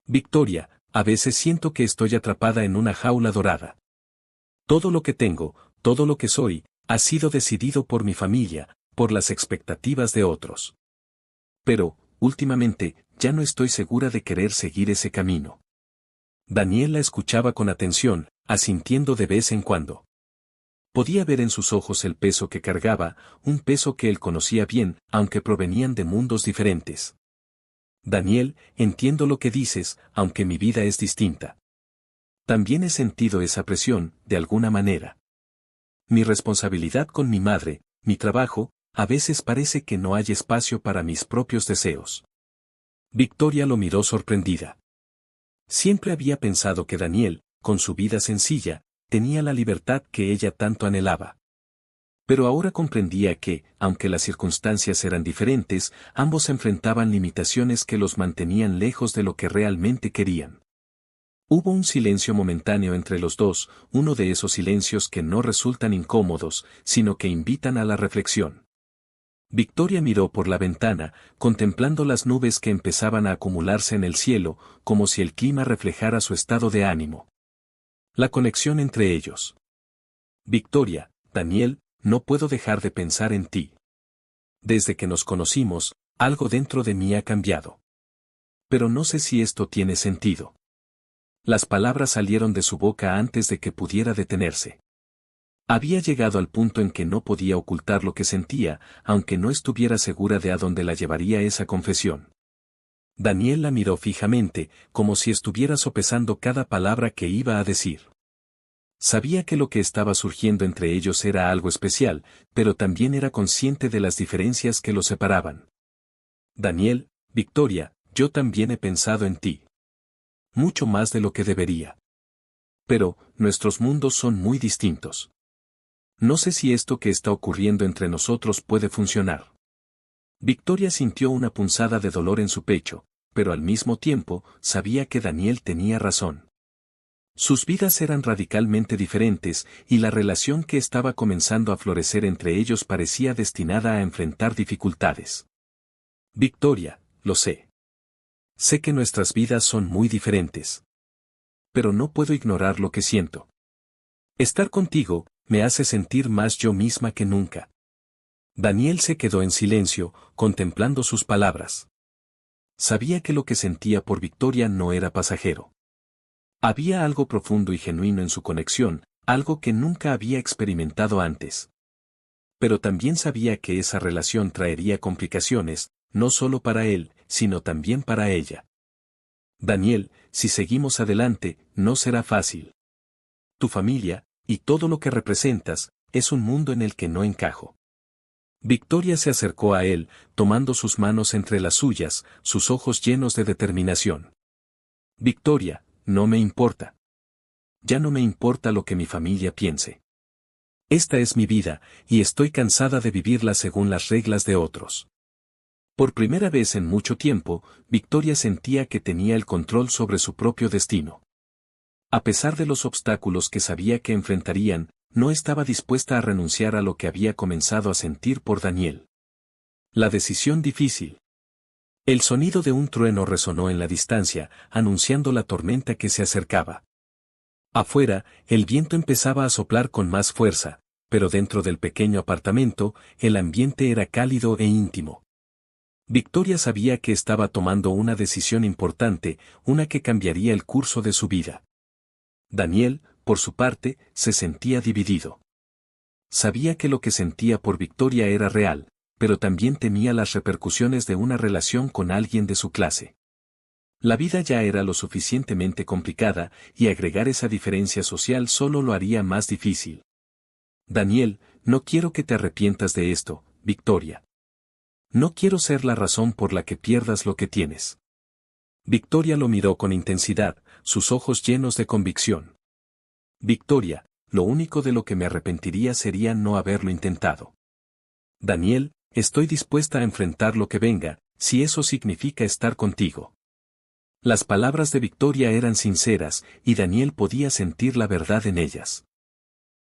Victoria, a veces siento que estoy atrapada en una jaula dorada. Todo lo que tengo, todo lo que soy, ha sido decidido por mi familia, por las expectativas de otros. Pero, últimamente, ya no estoy segura de querer seguir ese camino. Daniel la escuchaba con atención, asintiendo de vez en cuando. Podía ver en sus ojos el peso que cargaba, un peso que él conocía bien, aunque provenían de mundos diferentes. Daniel, entiendo lo que dices, aunque mi vida es distinta. También he sentido esa presión, de alguna manera. Mi responsabilidad con mi madre, mi trabajo, a veces parece que no hay espacio para mis propios deseos. Victoria lo miró sorprendida. Siempre había pensado que Daniel, con su vida sencilla, tenía la libertad que ella tanto anhelaba. Pero ahora comprendía que, aunque las circunstancias eran diferentes, ambos enfrentaban limitaciones que los mantenían lejos de lo que realmente querían. Hubo un silencio momentáneo entre los dos, uno de esos silencios que no resultan incómodos, sino que invitan a la reflexión. Victoria miró por la ventana, contemplando las nubes que empezaban a acumularse en el cielo, como si el clima reflejara su estado de ánimo. La conexión entre ellos. Victoria, Daniel, no puedo dejar de pensar en ti. Desde que nos conocimos, algo dentro de mí ha cambiado. Pero no sé si esto tiene sentido. Las palabras salieron de su boca antes de que pudiera detenerse. Había llegado al punto en que no podía ocultar lo que sentía, aunque no estuviera segura de a dónde la llevaría esa confesión. Daniel la miró fijamente, como si estuviera sopesando cada palabra que iba a decir. Sabía que lo que estaba surgiendo entre ellos era algo especial, pero también era consciente de las diferencias que los separaban. Daniel, Victoria, yo también he pensado en ti. Mucho más de lo que debería. Pero, nuestros mundos son muy distintos. No sé si esto que está ocurriendo entre nosotros puede funcionar. Victoria sintió una punzada de dolor en su pecho, pero al mismo tiempo, sabía que Daniel tenía razón. Sus vidas eran radicalmente diferentes, y la relación que estaba comenzando a florecer entre ellos parecía destinada a enfrentar dificultades. Victoria, lo sé. Sé que nuestras vidas son muy diferentes. Pero no puedo ignorar lo que siento. Estar contigo, me hace sentir más yo misma que nunca. Daniel se quedó en silencio, contemplando sus palabras. Sabía que lo que sentía por Victoria no era pasajero. Había algo profundo y genuino en su conexión, algo que nunca había experimentado antes. Pero también sabía que esa relación traería complicaciones, no solo para él, sino también para ella. Daniel, si seguimos adelante, no será fácil. Tu familia, y todo lo que representas, es un mundo en el que no encajo. Victoria se acercó a él, tomando sus manos entre las suyas, sus ojos llenos de determinación. Victoria, no me importa. Ya no me importa lo que mi familia piense. Esta es mi vida, y estoy cansada de vivirla según las reglas de otros. Por primera vez en mucho tiempo, Victoria sentía que tenía el control sobre su propio destino. A pesar de los obstáculos que sabía que enfrentarían, no estaba dispuesta a renunciar a lo que había comenzado a sentir por Daniel. La decisión difícil. El sonido de un trueno resonó en la distancia, anunciando la tormenta que se acercaba. Afuera, el viento empezaba a soplar con más fuerza, pero dentro del pequeño apartamento, el ambiente era cálido e íntimo. Victoria sabía que estaba tomando una decisión importante, una que cambiaría el curso de su vida. Daniel, por su parte, se sentía dividido. Sabía que lo que sentía por Victoria era real, pero también temía las repercusiones de una relación con alguien de su clase. La vida ya era lo suficientemente complicada, y agregar esa diferencia social solo lo haría más difícil. Daniel, no quiero que te arrepientas de esto, Victoria. No quiero ser la razón por la que pierdas lo que tienes. Victoria lo miró con intensidad, sus ojos llenos de convicción. Victoria, lo único de lo que me arrepentiría sería no haberlo intentado. Daniel, estoy dispuesta a enfrentar lo que venga, si eso significa estar contigo. Las palabras de Victoria eran sinceras, y Daniel podía sentir la verdad en ellas.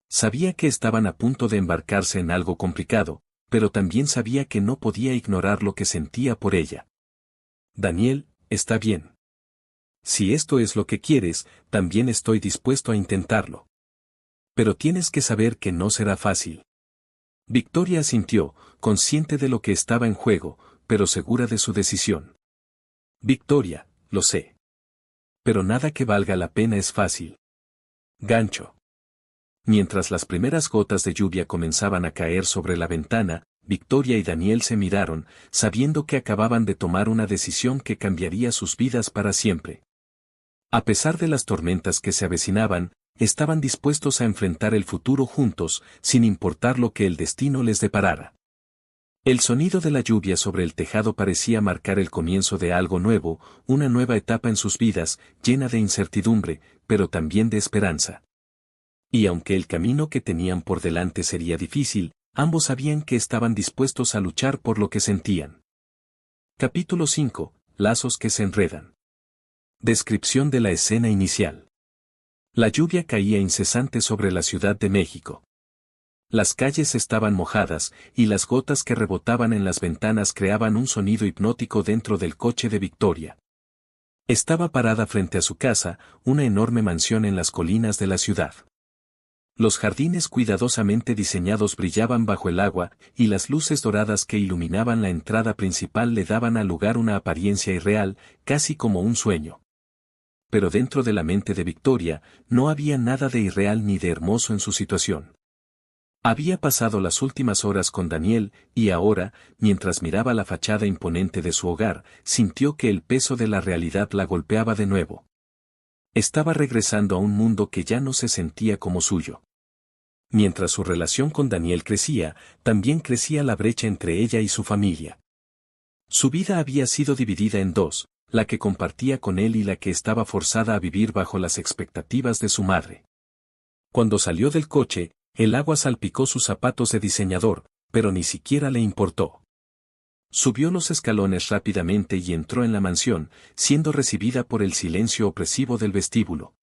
Sabía que estaban a punto de embarcarse en algo complicado, pero también sabía que no podía ignorar lo que sentía por ella. Daniel, está bien. Si esto es lo que quieres, también estoy dispuesto a intentarlo. Pero tienes que saber que no será fácil. Victoria asintió, consciente de lo que estaba en juego, pero segura de su decisión. Victoria, lo sé. Pero nada que valga la pena es fácil. Gancho. Mientras las primeras gotas de lluvia comenzaban a caer sobre la ventana, Victoria y Daniel se miraron, sabiendo que acababan de tomar una decisión que cambiaría sus vidas para siempre. A pesar de las tormentas que se avecinaban, estaban dispuestos a enfrentar el futuro juntos, sin importar lo que el destino les deparara. El sonido de la lluvia sobre el tejado parecía marcar el comienzo de algo nuevo, una nueva etapa en sus vidas, llena de incertidumbre, pero también de esperanza. Y aunque el camino que tenían por delante sería difícil, ambos sabían que estaban dispuestos a luchar por lo que sentían. Capítulo 5. Lazos que se enredan. Descripción de la escena inicial. La lluvia caía incesante sobre la Ciudad de México. Las calles estaban mojadas, y las gotas que rebotaban en las ventanas creaban un sonido hipnótico dentro del coche de Victoria. Estaba parada frente a su casa, una enorme mansión en las colinas de la ciudad. Los jardines cuidadosamente diseñados brillaban bajo el agua, y las luces doradas que iluminaban la entrada principal le daban al lugar una apariencia irreal, casi como un sueño. Pero dentro de la mente de Victoria, no había nada de irreal ni de hermoso en su situación. Había pasado las últimas horas con Daniel, y ahora, mientras miraba la fachada imponente de su hogar, sintió que el peso de la realidad la golpeaba de nuevo. Estaba regresando a un mundo que ya no se sentía como suyo. Mientras su relación con Daniel crecía, también crecía la brecha entre ella y su familia. Su vida había sido dividida en dos, la que compartía con él y la que estaba forzada a vivir bajo las expectativas de su madre. Cuando salió del coche, el agua salpicó sus zapatos de diseñador, pero ni siquiera le importó. Subió los escalones rápidamente y entró en la mansión, siendo recibida por el silencio opresivo del vestíbulo.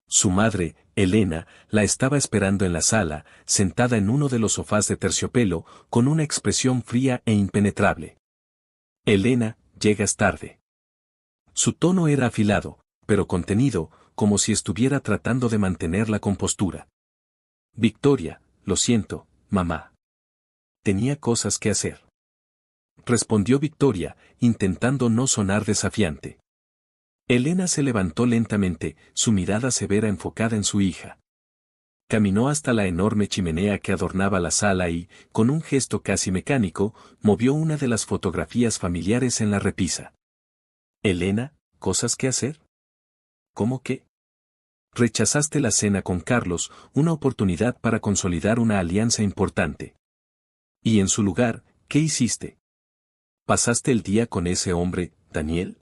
Su madre, Elena, la estaba esperando en la sala, sentada en uno de los sofás de terciopelo, con una expresión fría e impenetrable. Elena, llegas tarde. Su tono era afilado, pero contenido, como si estuviera tratando de mantener la compostura. Victoria, lo siento, mamá. Tenía cosas que hacer. Respondió Victoria, intentando no sonar desafiante. Elena se levantó lentamente, su mirada severa enfocada en su hija. Caminó hasta la enorme chimenea que adornaba la sala y, con un gesto casi mecánico, movió una de las fotografías familiares en la repisa. Elena, ¿cosas que hacer? ¿Cómo qué? Rechazaste la cena con Carlos, una oportunidad para consolidar una alianza importante. Y en su lugar, ¿qué hiciste? ¿Pasaste el día con ese hombre, Daniel?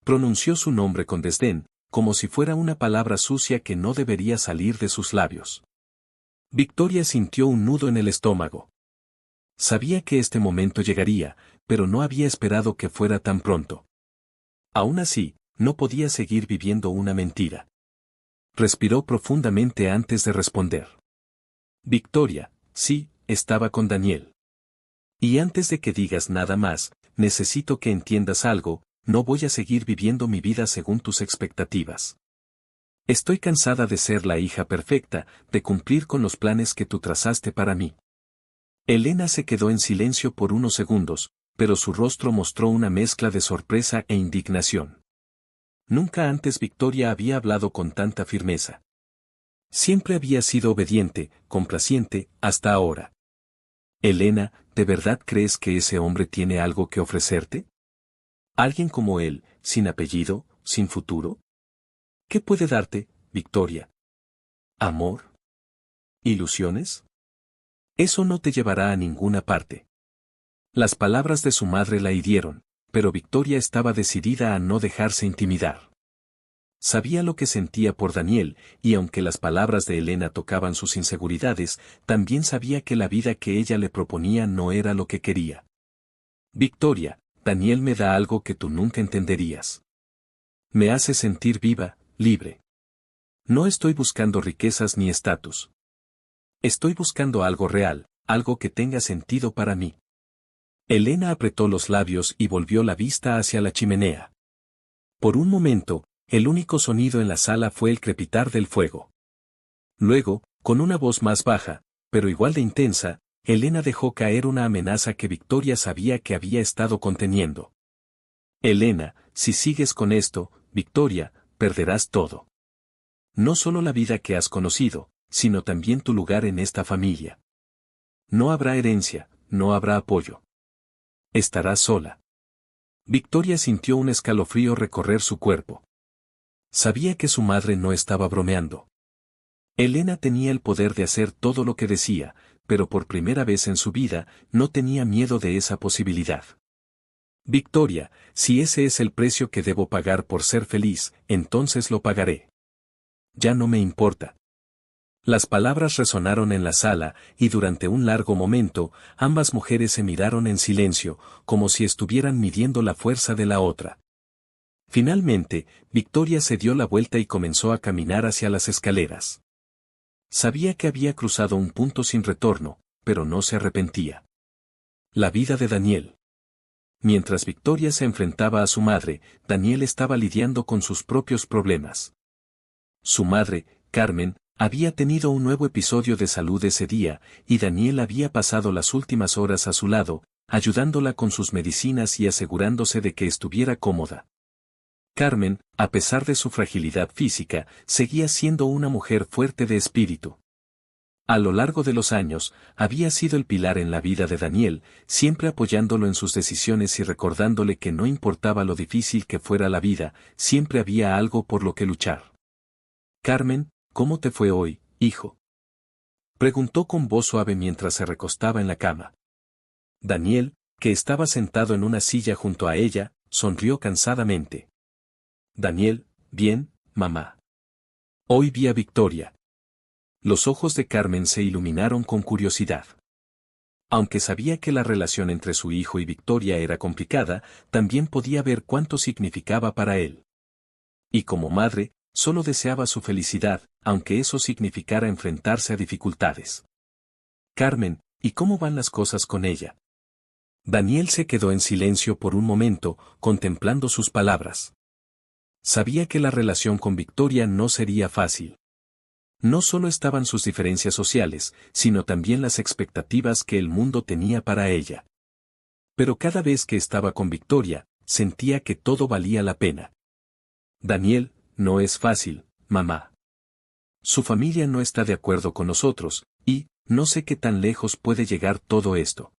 Pronunció su nombre con desdén, como si fuera una palabra sucia que no debería salir de sus labios. Victoria sintió un nudo en el estómago. Sabía que este momento llegaría, pero no había esperado que fuera tan pronto. Aún así, no podía seguir viviendo una mentira. Respiró profundamente antes de responder. Victoria, sí, estaba con Daniel. Y antes de que digas nada más, necesito que entiendas algo, no voy a seguir viviendo mi vida según tus expectativas. Estoy cansada de ser la hija perfecta, de cumplir con los planes que tú trazaste para mí. Elena se quedó en silencio por unos segundos, pero su rostro mostró una mezcla de sorpresa e indignación. Nunca antes Victoria había hablado con tanta firmeza. Siempre había sido obediente, complaciente, hasta ahora. Elena, ¿de verdad crees que ese hombre tiene algo que ofrecerte? ¿Alguien como él, sin apellido, sin futuro? ¿Qué puede darte, Victoria? ¿Amor? ¿Ilusiones? Eso no te llevará a ninguna parte. Las palabras de su madre la hirieron, pero Victoria estaba decidida a no dejarse intimidar. Sabía lo que sentía por Daniel, y aunque las palabras de Elena tocaban sus inseguridades, también sabía que la vida que ella le proponía no era lo que quería. Victoria, Daniel me da algo que tú nunca entenderías. Me hace sentir viva, libre. No estoy buscando riquezas ni estatus. Estoy buscando algo real, algo que tenga sentido para mí. Elena apretó los labios y volvió la vista hacia la chimenea. Por un momento, el único sonido en la sala fue el crepitar del fuego. Luego, con una voz más baja, pero igual de intensa, Elena dejó caer una amenaza que Victoria sabía que había estado conteniendo. Elena, si sigues con esto, Victoria, perderás todo. No solo la vida que has conocido, sino también tu lugar en esta familia. No habrá herencia, no habrá apoyo. Estarás sola. Victoria sintió un escalofrío recorrer su cuerpo. Sabía que su madre no estaba bromeando. Elena tenía el poder de hacer todo lo que decía, pero por primera vez en su vida no tenía miedo de esa posibilidad. Victoria, si ese es el precio que debo pagar por ser feliz, entonces lo pagaré. Ya no me importa. Las palabras resonaron en la sala, y durante un largo momento, ambas mujeres se miraron en silencio, como si estuvieran midiendo la fuerza de la otra. Finalmente, Victoria se dio la vuelta y comenzó a caminar hacia las escaleras. Sabía que había cruzado un punto sin retorno, pero no se arrepentía. La vida de Daniel. Mientras Victoria se enfrentaba a su madre, Daniel estaba lidiando con sus propios problemas. Su madre, Carmen, había tenido un nuevo episodio de salud ese día, y Daniel había pasado las últimas horas a su lado, ayudándola con sus medicinas y asegurándose de que estuviera cómoda. Carmen, a pesar de su fragilidad física, seguía siendo una mujer fuerte de espíritu. A lo largo de los años, había sido el pilar en la vida de Daniel, siempre apoyándolo en sus decisiones y recordándole que no importaba lo difícil que fuera la vida, siempre había algo por lo que luchar. Carmen, ¿cómo te fue hoy, hijo? Preguntó con voz suave mientras se recostaba en la cama. Daniel, que estaba sentado en una silla junto a ella, sonrió cansadamente. Daniel, bien, mamá. Hoy vi a Victoria. Los ojos de Carmen se iluminaron con curiosidad. Aunque sabía que la relación entre su hijo y Victoria era complicada, también podía ver cuánto significaba para él. Y como madre, solo deseaba su felicidad, aunque eso significara enfrentarse a dificultades. Carmen, ¿y cómo van las cosas con ella? Daniel se quedó en silencio por un momento, contemplando sus palabras. Sabía que la relación con Victoria no sería fácil. No solo estaban sus diferencias sociales, sino también las expectativas que el mundo tenía para ella. Pero cada vez que estaba con Victoria, sentía que todo valía la pena. Daniel, no es fácil, mamá. Su familia no está de acuerdo con nosotros, y, no sé qué tan lejos puede llegar todo esto.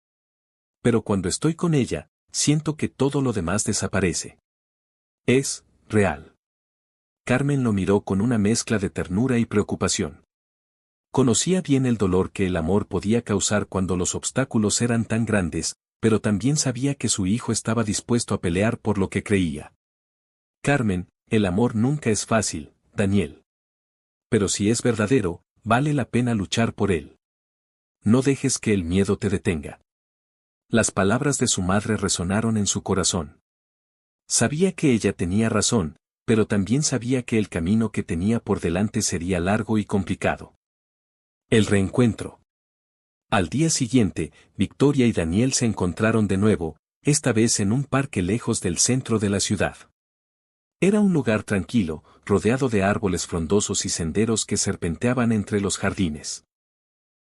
Pero cuando estoy con ella, siento que todo lo demás desaparece. Es real. Carmen lo miró con una mezcla de ternura y preocupación. Conocía bien el dolor que el amor podía causar cuando los obstáculos eran tan grandes, pero también sabía que su hijo estaba dispuesto a pelear por lo que creía. Carmen, el amor nunca es fácil, Daniel. Pero si es verdadero, vale la pena luchar por él. No dejes que el miedo te detenga. Las palabras de su madre resonaron en su corazón. Sabía que ella tenía razón, pero también sabía que el camino que tenía por delante sería largo y complicado. El reencuentro. Al día siguiente, Victoria y Daniel se encontraron de nuevo, esta vez en un parque lejos del centro de la ciudad. Era un lugar tranquilo, rodeado de árboles frondosos y senderos que serpenteaban entre los jardines.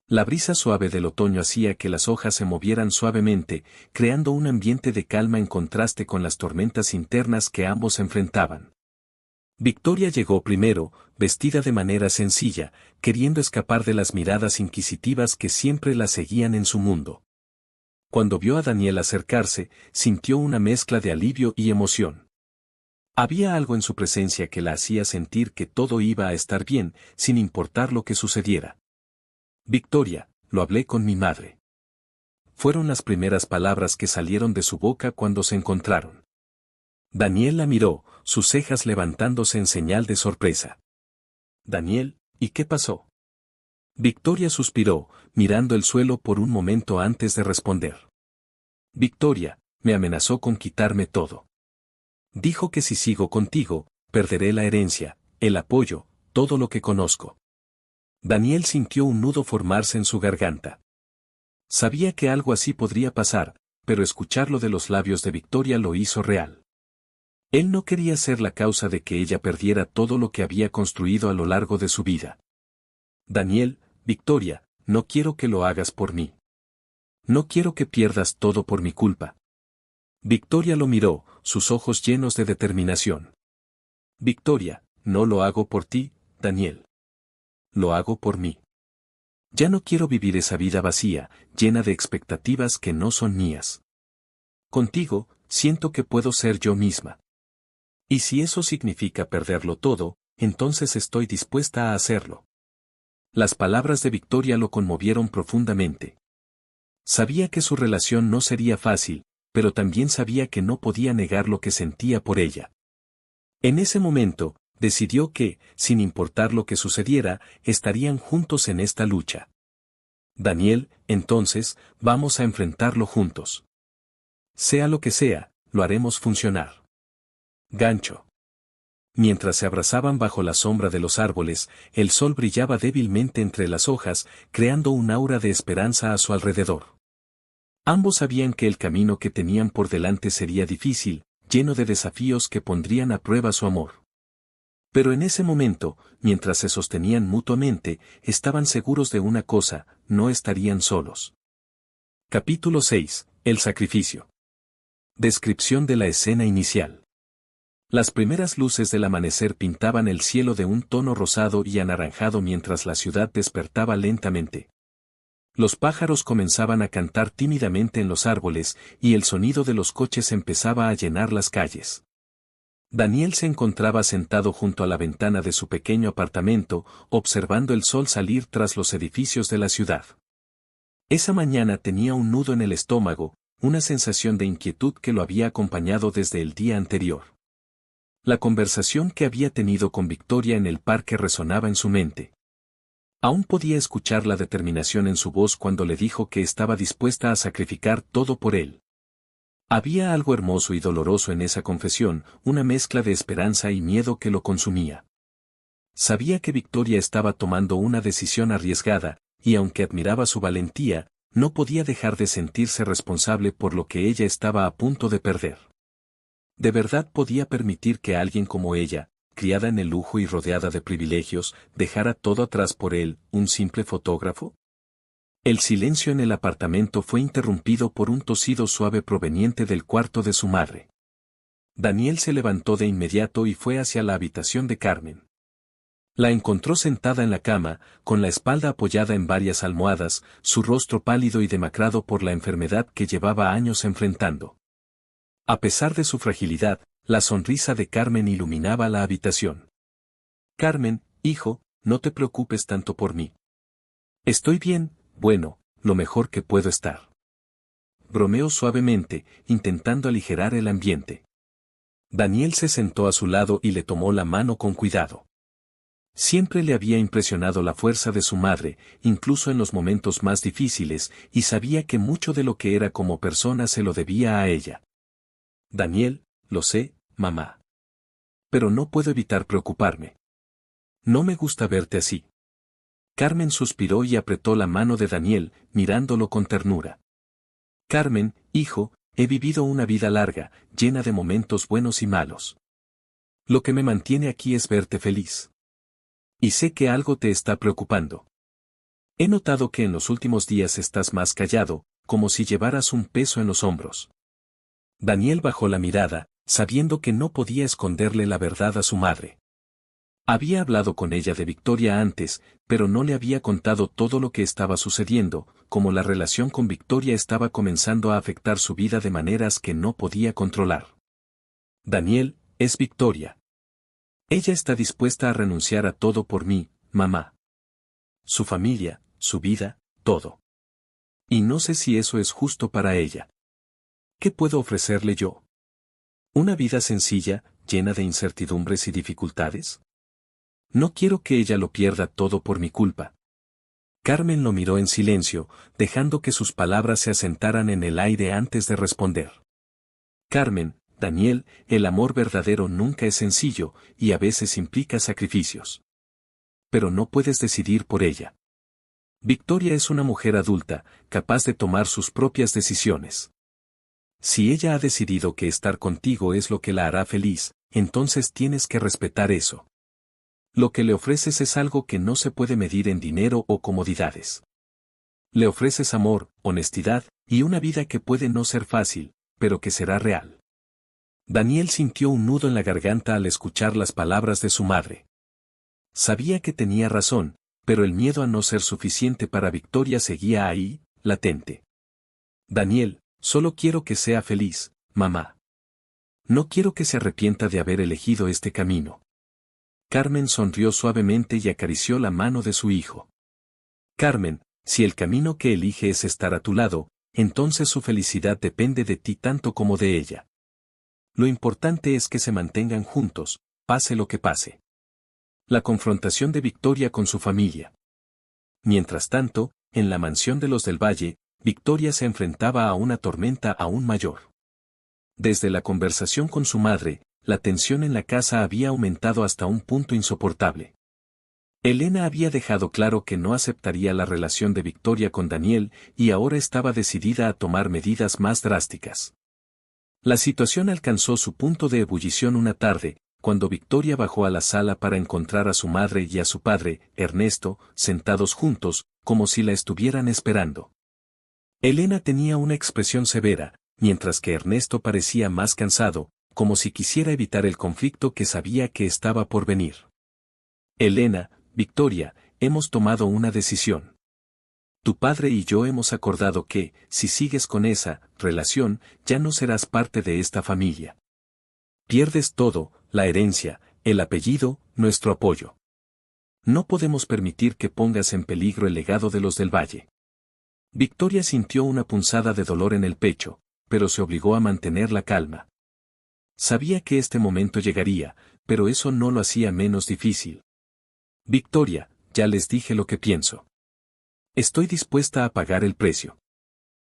La brisa suave del otoño hacía que las hojas se movieran suavemente, creando un ambiente de calma en contraste con las tormentas internas que ambos enfrentaban. Victoria llegó primero, vestida de manera sencilla, queriendo escapar de las miradas inquisitivas que siempre la seguían en su mundo. Cuando vio a Daniel acercarse, sintió una mezcla de alivio y emoción. Había algo en su presencia que la hacía sentir que todo iba a estar bien, sin importar lo que sucediera. Victoria, lo hablé con mi madre. Fueron las primeras palabras que salieron de su boca cuando se encontraron. Daniel la miró, sus cejas levantándose en señal de sorpresa. Daniel, ¿y qué pasó? Victoria suspiró, mirando el suelo por un momento antes de responder. Victoria, me amenazó con quitarme todo. Dijo que si sigo contigo, perderé la herencia, el apoyo, todo lo que conozco. Daniel sintió un nudo formarse en su garganta. Sabía que algo así podría pasar, pero escucharlo de los labios de Victoria lo hizo real. Él no quería ser la causa de que ella perdiera todo lo que había construido a lo largo de su vida. Daniel, Victoria, no quiero que lo hagas por mí. No quiero que pierdas todo por mi culpa. Victoria lo miró, sus ojos llenos de determinación. Victoria, no lo hago por ti, Daniel. Lo hago por mí. Ya no quiero vivir esa vida vacía, llena de expectativas que no son mías. Contigo, siento que puedo ser yo misma. Y si eso significa perderlo todo, entonces estoy dispuesta a hacerlo. Las palabras de Victoria lo conmovieron profundamente. Sabía que su relación no sería fácil, pero también sabía que no podía negar lo que sentía por ella. En ese momento, decidió que, sin importar lo que sucediera, estarían juntos en esta lucha. Daniel, entonces, vamos a enfrentarlo juntos. Sea lo que sea, lo haremos funcionar. Gancho. Mientras se abrazaban bajo la sombra de los árboles, el sol brillaba débilmente entre las hojas, creando un aura de esperanza a su alrededor. Ambos sabían que el camino que tenían por delante sería difícil, lleno de desafíos que pondrían a prueba su amor. Pero en ese momento, mientras se sostenían mutuamente, estaban seguros de una cosa, no estarían solos. Capítulo 6. El sacrificio. Descripción de la escena inicial. Las primeras luces del amanecer pintaban el cielo de un tono rosado y anaranjado mientras la ciudad despertaba lentamente. Los pájaros comenzaban a cantar tímidamente en los árboles, y el sonido de los coches empezaba a llenar las calles. Daniel se encontraba sentado junto a la ventana de su pequeño apartamento, observando el sol salir tras los edificios de la ciudad. Esa mañana tenía un nudo en el estómago, una sensación de inquietud que lo había acompañado desde el día anterior. La conversación que había tenido con Victoria en el parque resonaba en su mente. Aún podía escuchar la determinación en su voz cuando le dijo que estaba dispuesta a sacrificar todo por él. Había algo hermoso y doloroso en esa confesión, una mezcla de esperanza y miedo que lo consumía. Sabía que Victoria estaba tomando una decisión arriesgada, y aunque admiraba su valentía, no podía dejar de sentirse responsable por lo que ella estaba a punto de perder. ¿De verdad podía permitir que alguien como ella, criada en el lujo y rodeada de privilegios, dejara todo atrás por él, un simple fotógrafo? El silencio en el apartamento fue interrumpido por un tosido suave proveniente del cuarto de su madre. Daniel se levantó de inmediato y fue hacia la habitación de Carmen. La encontró sentada en la cama, con la espalda apoyada en varias almohadas, su rostro pálido y demacrado por la enfermedad que llevaba años enfrentando. A pesar de su fragilidad, la sonrisa de Carmen iluminaba la habitación. Carmen, hijo, no te preocupes tanto por mí. Estoy bien, bueno, lo mejor que puedo estar. Bromeó suavemente, intentando aligerar el ambiente. Daniel se sentó a su lado y le tomó la mano con cuidado. Siempre le había impresionado la fuerza de su madre, incluso en los momentos más difíciles, y sabía que mucho de lo que era como persona se lo debía a ella. Daniel, lo sé, mamá. Pero no puedo evitar preocuparme. No me gusta verte así. Carmen suspiró y apretó la mano de Daniel, mirándolo con ternura. Carmen, hijo, he vivido una vida larga, llena de momentos buenos y malos. Lo que me mantiene aquí es verte feliz. Y sé que algo te está preocupando. He notado que en los últimos días estás más callado, como si llevaras un peso en los hombros. Daniel bajó la mirada, sabiendo que no podía esconderle la verdad a su madre. Había hablado con ella de Victoria antes, pero no le había contado todo lo que estaba sucediendo, como la relación con Victoria estaba comenzando a afectar su vida de maneras que no podía controlar. Daniel, es Victoria. Ella está dispuesta a renunciar a todo por mí, mamá. Su familia, su vida, todo. Y no sé si eso es justo para ella. ¿Qué puedo ofrecerle yo? ¿Una vida sencilla, llena de incertidumbres y dificultades? No quiero que ella lo pierda todo por mi culpa. Carmen lo miró en silencio, dejando que sus palabras se asentaran en el aire antes de responder. Carmen, Daniel, el amor verdadero nunca es sencillo, y a veces implica sacrificios. Pero no puedes decidir por ella. Victoria es una mujer adulta, capaz de tomar sus propias decisiones. Si ella ha decidido que estar contigo es lo que la hará feliz, entonces tienes que respetar eso. Lo que le ofreces es algo que no se puede medir en dinero o comodidades. Le ofreces amor, honestidad, y una vida que puede no ser fácil, pero que será real. Daniel sintió un nudo en la garganta al escuchar las palabras de su madre. Sabía que tenía razón, pero el miedo a no ser suficiente para Victoria seguía ahí, latente. Daniel, solo quiero que sea feliz, mamá. No quiero que se arrepienta de haber elegido este camino. Carmen sonrió suavemente y acarició la mano de su hijo. Carmen, si el camino que elige es estar a tu lado, entonces su felicidad depende de ti tanto como de ella. Lo importante es que se mantengan juntos, pase lo que pase. La confrontación de Victoria con su familia. Mientras tanto, en la mansión de los del Valle, Victoria se enfrentaba a una tormenta aún mayor. Desde la conversación con su madre, la tensión en la casa había aumentado hasta un punto insoportable. Elena había dejado claro que no aceptaría la relación de Victoria con Daniel y ahora estaba decidida a tomar medidas más drásticas. La situación alcanzó su punto de ebullición una tarde, cuando Victoria bajó a la sala para encontrar a su madre y a su padre, Ernesto, sentados juntos, como si la estuvieran esperando. Elena tenía una expresión severa, mientras que Ernesto parecía más cansado, como si quisiera evitar el conflicto que sabía que estaba por venir. Elena, Victoria, hemos tomado una decisión. Tu padre y yo hemos acordado que, si sigues con esa relación, ya no serás parte de esta familia. Pierdes todo, la herencia, el apellido, nuestro apoyo. No podemos permitir que pongas en peligro el legado de los del Valle. Victoria sintió una punzada de dolor en el pecho, pero se obligó a mantener la calma. Sabía que este momento llegaría, pero eso no lo hacía menos difícil. Victoria, ya les dije lo que pienso. Estoy dispuesta a pagar el precio.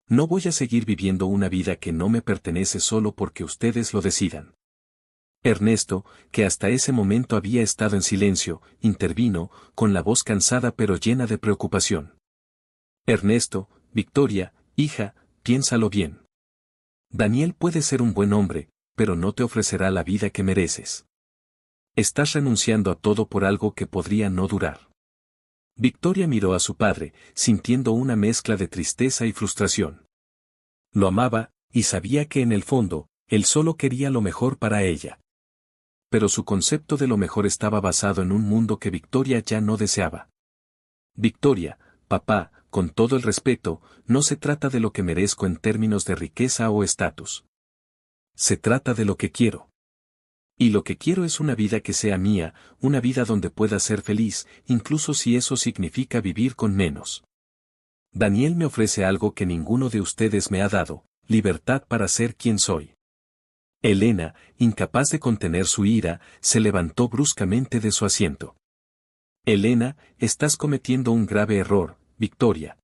No voy a seguir viviendo una vida que no me pertenece solo porque ustedes lo decidan. Ernesto, que hasta ese momento había estado en silencio, intervino, con la voz cansada pero llena de preocupación. Ernesto, Victoria, hija, piénsalo bien. Daniel puede ser un buen hombre, pero no te ofrecerá la vida que mereces. Estás renunciando a todo por algo que podría no durar. Victoria miró a su padre, sintiendo una mezcla de tristeza y frustración. Lo amaba, y sabía que en el fondo, él solo quería lo mejor para ella. Pero su concepto de lo mejor estaba basado en un mundo que Victoria ya no deseaba. Victoria, papá, con todo el respeto, no se trata de lo que merezco en términos de riqueza o estatus. Se trata de lo que quiero. Y lo que quiero es una vida que sea mía, una vida donde pueda ser feliz, incluso si eso significa vivir con menos. Daniel me ofrece algo que ninguno de ustedes me ha dado, libertad para ser quien soy. Elena, incapaz de contener su ira, se levantó bruscamente de su asiento. Elena, estás cometiendo un grave error, Victoria.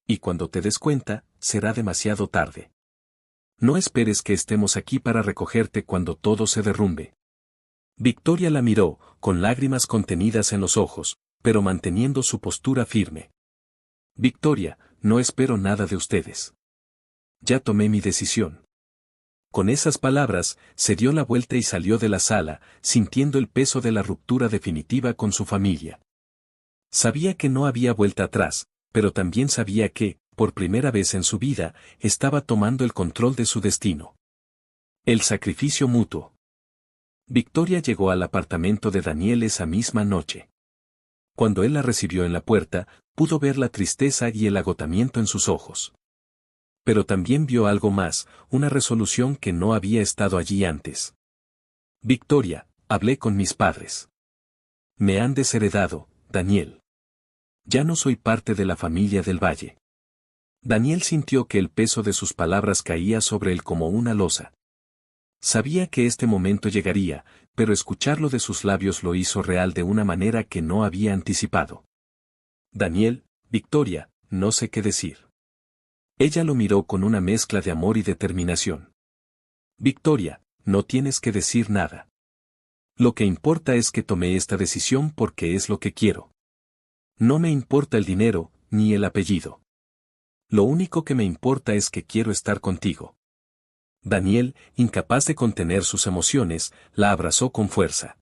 Y cuando te des cuenta, será demasiado tarde. No esperes que estemos aquí para recogerte cuando todo se derrumbe. Victoria la miró, con lágrimas contenidas en los ojos, pero manteniendo su postura firme. Victoria, no espero nada de ustedes. Ya tomé mi decisión. Con esas palabras, se dio la vuelta y salió de la sala, sintiendo el peso de la ruptura definitiva con su familia. Sabía que no había vuelta atrás, pero también sabía que, por primera vez en su vida, estaba tomando el control de su destino. El sacrificio mutuo. Victoria llegó al apartamento de Daniel esa misma noche. Cuando él la recibió en la puerta, pudo ver la tristeza y el agotamiento en sus ojos. Pero también vio algo más, una resolución que no había estado allí antes. Victoria, hablé con mis padres. Me han desheredado, Daniel. Ya no soy parte de la familia del Valle. Daniel sintió que el peso de sus palabras caía sobre él como una losa. Sabía que este momento llegaría, pero escucharlo de sus labios lo hizo real de una manera que no había anticipado. Daniel, Victoria, no sé qué decir. Ella lo miró con una mezcla de amor y determinación. Victoria, no tienes que decir nada. Lo que importa es que tomé esta decisión porque es lo que quiero. No me importa el dinero, ni el apellido. Lo único que me importa es que quiero estar contigo. Daniel, incapaz de contener sus emociones, la abrazó con fuerza.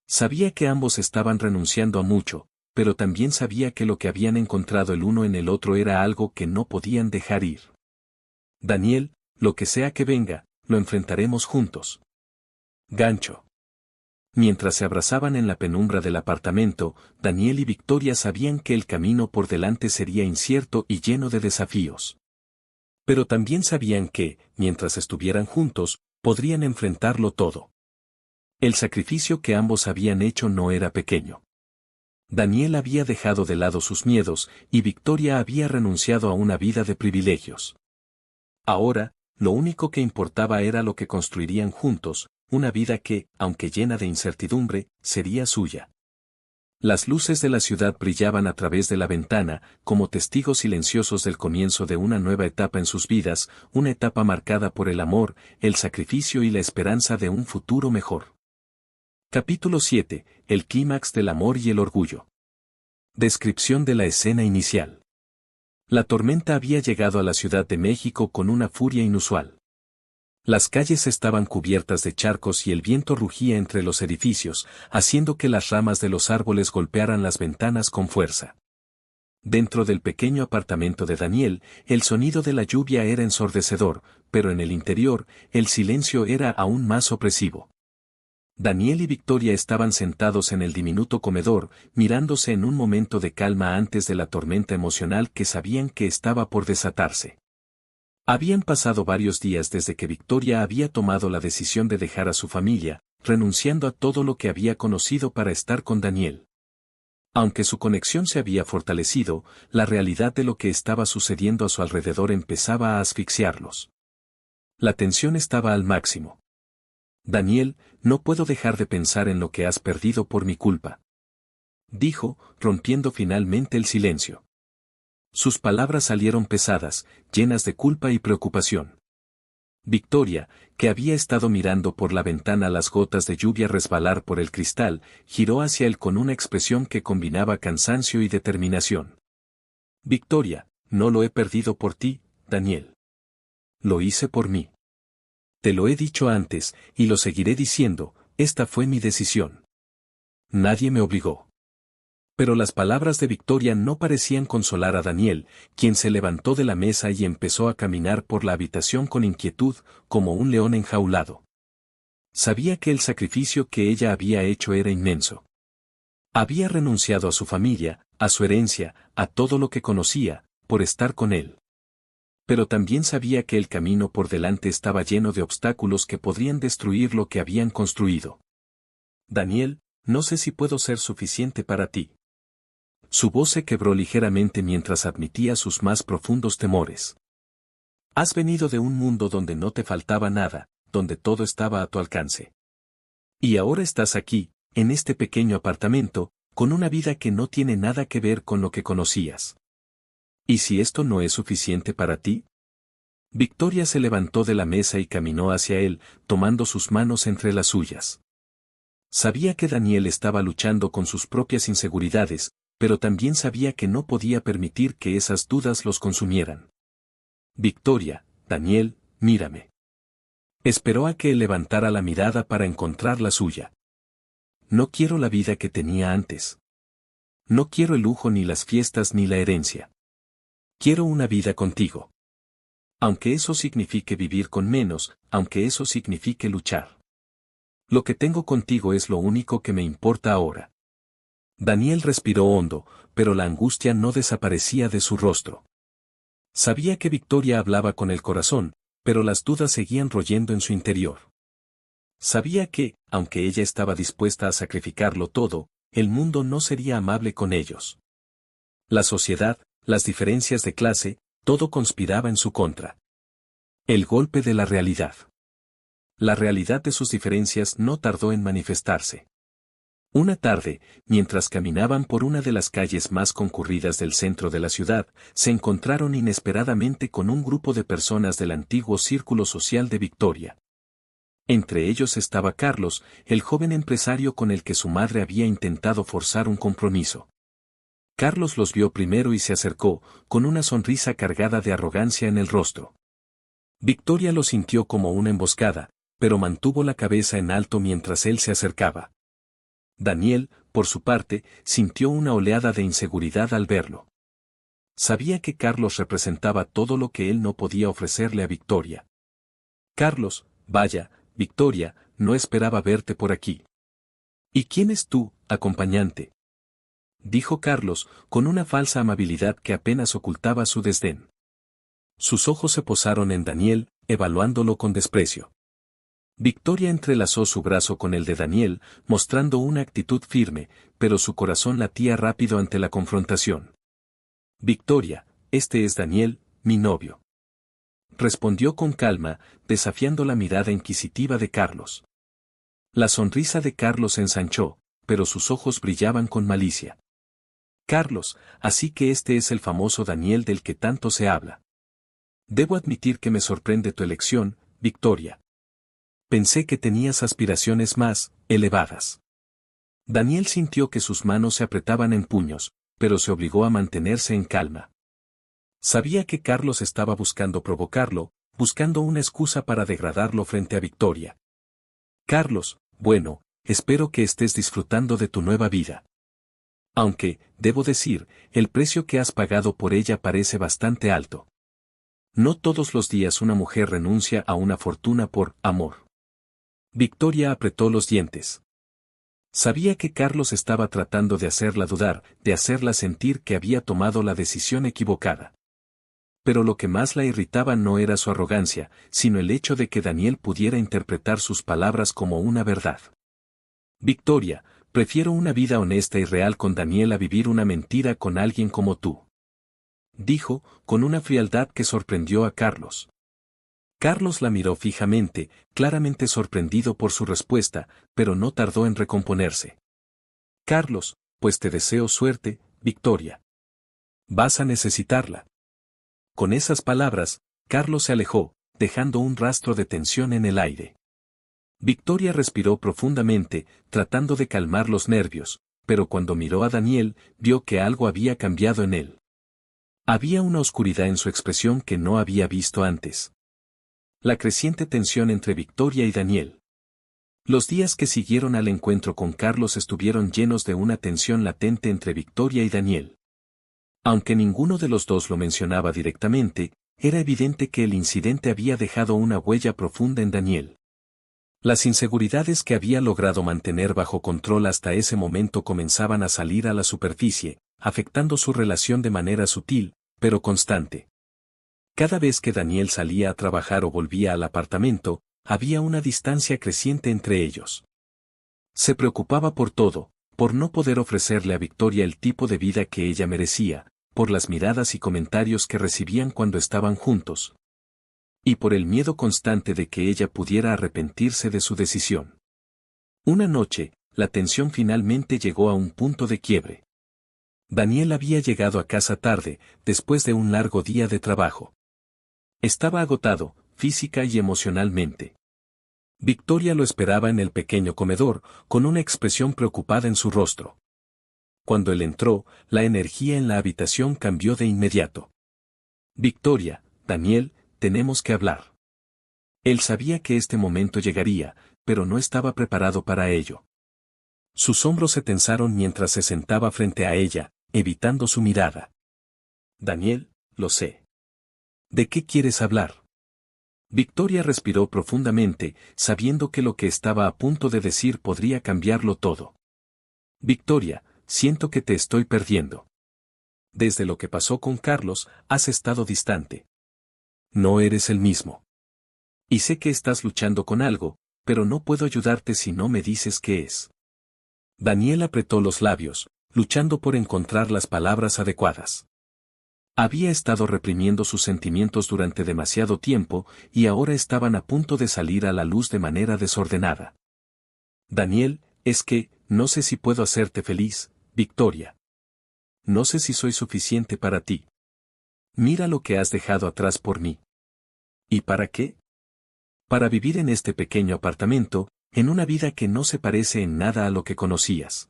Sabía que ambos estaban renunciando a mucho, pero también sabía que lo que habían encontrado el uno en el otro era algo que no podían dejar ir. Daniel, lo que sea que venga, lo enfrentaremos juntos. Gancho. Mientras se abrazaban en la penumbra del apartamento, Daniel y Victoria sabían que el camino por delante sería incierto y lleno de desafíos. Pero también sabían que, mientras estuvieran juntos, podrían enfrentarlo todo. El sacrificio que ambos habían hecho no era pequeño. Daniel había dejado de lado sus miedos, y Victoria había renunciado a una vida de privilegios. Ahora, lo único que importaba era lo que construirían juntos, una vida que, aunque llena de incertidumbre, sería suya. Las luces de la ciudad brillaban a través de la ventana, como testigos silenciosos del comienzo de una nueva etapa en sus vidas, una etapa marcada por el amor, el sacrificio y la esperanza de un futuro mejor. Capítulo 7. El clímax del amor y el orgullo. Descripción de la escena inicial. La tormenta había llegado a la Ciudad de México con una furia inusual. Las calles estaban cubiertas de charcos y el viento rugía entre los edificios, haciendo que las ramas de los árboles golpearan las ventanas con fuerza. Dentro del pequeño apartamento de Daniel, el sonido de la lluvia era ensordecedor, pero en el interior, el silencio era aún más opresivo. Daniel y Victoria estaban sentados en el diminuto comedor, mirándose en un momento de calma antes de la tormenta emocional que sabían que estaba por desatarse. Habían pasado varios días desde que Victoria había tomado la decisión de dejar a su familia, renunciando a todo lo que había conocido para estar con Daniel. Aunque su conexión se había fortalecido, la realidad de lo que estaba sucediendo a su alrededor empezaba a asfixiarlos. La tensión estaba al máximo. Daniel, no puedo dejar de pensar en lo que has perdido por mi culpa. Dijo, rompiendo finalmente el silencio. Sus palabras salieron pesadas, llenas de culpa y preocupación. Victoria, que había estado mirando por la ventana las gotas de lluvia resbalar por el cristal, giró hacia él con una expresión que combinaba cansancio y determinación. Victoria, no lo he perdido por ti, Daniel. Lo hice por mí. Te lo he dicho antes, y lo seguiré diciendo, esta fue mi decisión. Nadie me obligó. Pero las palabras de Victoria no parecían consolar a Daniel, quien se levantó de la mesa y empezó a caminar por la habitación con inquietud, como un león enjaulado. Sabía que el sacrificio que ella había hecho era inmenso. Había renunciado a su familia, a su herencia, a todo lo que conocía, por estar con él. Pero también sabía que el camino por delante estaba lleno de obstáculos que podrían destruir lo que habían construido. Daniel, no sé si puedo ser suficiente para ti. Su voz se quebró ligeramente mientras admitía sus más profundos temores. Has venido de un mundo donde no te faltaba nada, donde todo estaba a tu alcance. Y ahora estás aquí, en este pequeño apartamento, con una vida que no tiene nada que ver con lo que conocías. ¿Y si esto no es suficiente para ti? Victoria se levantó de la mesa y caminó hacia él, tomando sus manos entre las suyas. Sabía que Daniel estaba luchando con sus propias inseguridades, pero también sabía que no podía permitir que esas dudas los consumieran. Victoria, Daniel, mírame. Esperó a que él levantara la mirada para encontrar la suya. No quiero la vida que tenía antes. No quiero el lujo ni las fiestas ni la herencia. Quiero una vida contigo. Aunque eso signifique vivir con menos, aunque eso signifique luchar. Lo que tengo contigo es lo único que me importa ahora. Daniel respiró hondo, pero la angustia no desaparecía de su rostro. Sabía que Victoria hablaba con el corazón, pero las dudas seguían royendo en su interior. Sabía que, aunque ella estaba dispuesta a sacrificarlo todo, el mundo no sería amable con ellos. La sociedad, las diferencias de clase, todo conspiraba en su contra. El golpe de la realidad. La realidad de sus diferencias no tardó en manifestarse. Una tarde, mientras caminaban por una de las calles más concurridas del centro de la ciudad, se encontraron inesperadamente con un grupo de personas del antiguo círculo social de Victoria. Entre ellos estaba Carlos, el joven empresario con el que su madre había intentado forzar un compromiso. Carlos los vio primero y se acercó, con una sonrisa cargada de arrogancia en el rostro. Victoria lo sintió como una emboscada, pero mantuvo la cabeza en alto mientras él se acercaba. Daniel, por su parte, sintió una oleada de inseguridad al verlo. Sabía que Carlos representaba todo lo que él no podía ofrecerle a Victoria. Carlos, vaya, Victoria, no esperaba verte por aquí. ¿Y quién es tú, acompañante? Dijo Carlos, con una falsa amabilidad que apenas ocultaba su desdén. Sus ojos se posaron en Daniel, evaluándolo con desprecio. Victoria entrelazó su brazo con el de Daniel, mostrando una actitud firme, pero su corazón latía rápido ante la confrontación. Victoria, este es Daniel, mi novio. Respondió con calma, desafiando la mirada inquisitiva de Carlos. La sonrisa de Carlos se ensanchó, pero sus ojos brillaban con malicia. Carlos, así que este es el famoso Daniel del que tanto se habla. Debo admitir que me sorprende tu elección, Victoria. Pensé que tenías aspiraciones más elevadas. Daniel sintió que sus manos se apretaban en puños, pero se obligó a mantenerse en calma. Sabía que Carlos estaba buscando provocarlo, buscando una excusa para degradarlo frente a Victoria. Carlos, bueno, espero que estés disfrutando de tu nueva vida. Aunque, debo decir, el precio que has pagado por ella parece bastante alto. No todos los días una mujer renuncia a una fortuna por amor. Victoria apretó los dientes. Sabía que Carlos estaba tratando de hacerla dudar, de hacerla sentir que había tomado la decisión equivocada. Pero lo que más la irritaba no era su arrogancia, sino el hecho de que Daniel pudiera interpretar sus palabras como una verdad. Victoria, prefiero una vida honesta y real con Daniel a vivir una mentira con alguien como tú. Dijo, con una frialdad que sorprendió a Carlos. Carlos la miró fijamente, claramente sorprendido por su respuesta, pero no tardó en recomponerse. Carlos, pues te deseo suerte, Victoria. Vas a necesitarla. Con esas palabras, Carlos se alejó, dejando un rastro de tensión en el aire. Victoria respiró profundamente, tratando de calmar los nervios, pero cuando miró a Daniel, vio que algo había cambiado en él. Había una oscuridad en su expresión que no había visto antes. La creciente tensión entre Victoria y Daniel. Los días que siguieron al encuentro con Carlos estuvieron llenos de una tensión latente entre Victoria y Daniel. Aunque ninguno de los dos lo mencionaba directamente, era evidente que el incidente había dejado una huella profunda en Daniel. Las inseguridades que había logrado mantener bajo control hasta ese momento comenzaban a salir a la superficie, afectando su relación de manera sutil, pero constante. Cada vez que Daniel salía a trabajar o volvía al apartamento, había una distancia creciente entre ellos. Se preocupaba por todo, por no poder ofrecerle a Victoria el tipo de vida que ella merecía, por las miradas y comentarios que recibían cuando estaban juntos. Y por el miedo constante de que ella pudiera arrepentirse de su decisión. Una noche, la tensión finalmente llegó a un punto de quiebre. Daniel había llegado a casa tarde, después de un largo día de trabajo. Estaba agotado, física y emocionalmente. Victoria lo esperaba en el pequeño comedor, con una expresión preocupada en su rostro. Cuando él entró, la energía en la habitación cambió de inmediato. Victoria, Daniel, tenemos que hablar. Él sabía que este momento llegaría, pero no estaba preparado para ello. Sus hombros se tensaron mientras se sentaba frente a ella, evitando su mirada. Daniel, lo sé. ¿De qué quieres hablar? Victoria respiró profundamente, sabiendo que lo que estaba a punto de decir podría cambiarlo todo. Victoria, siento que te estoy perdiendo. Desde lo que pasó con Carlos, has estado distante. No eres el mismo. Y sé que estás luchando con algo, pero no puedo ayudarte si no me dices qué es. Daniel apretó los labios, luchando por encontrar las palabras adecuadas. Había estado reprimiendo sus sentimientos durante demasiado tiempo y ahora estaban a punto de salir a la luz de manera desordenada. Daniel, es que, no sé si puedo hacerte feliz, Victoria. No sé si soy suficiente para ti. Mira lo que has dejado atrás por mí. ¿Y para qué? Para vivir en este pequeño apartamento, en una vida que no se parece en nada a lo que conocías.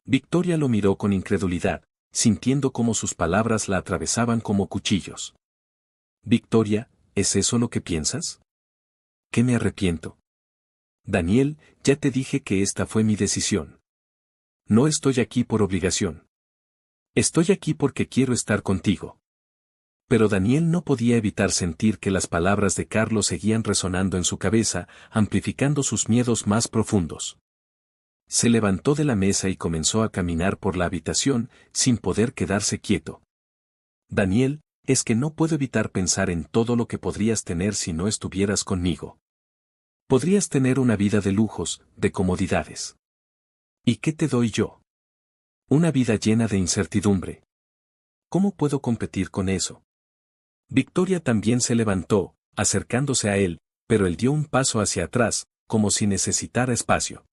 Victoria lo miró con incredulidad, sintiendo cómo sus palabras la atravesaban como cuchillos. Victoria, ¿es eso lo que piensas? ¿Qué me arrepiento? Daniel, ya te dije que esta fue mi decisión. No estoy aquí por obligación. Estoy aquí porque quiero estar contigo. Pero Daniel no podía evitar sentir que las palabras de Carlos seguían resonando en su cabeza, amplificando sus miedos más profundos. Se levantó de la mesa y comenzó a caminar por la habitación, sin poder quedarse quieto. Daniel, es que no puedo evitar pensar en todo lo que podrías tener si no estuvieras conmigo. Podrías tener una vida de lujos, de comodidades. ¿Y qué te doy yo? Una vida llena de incertidumbre. ¿Cómo puedo competir con eso? Victoria también se levantó, acercándose a él, pero él dio un paso hacia atrás, como si necesitara espacio.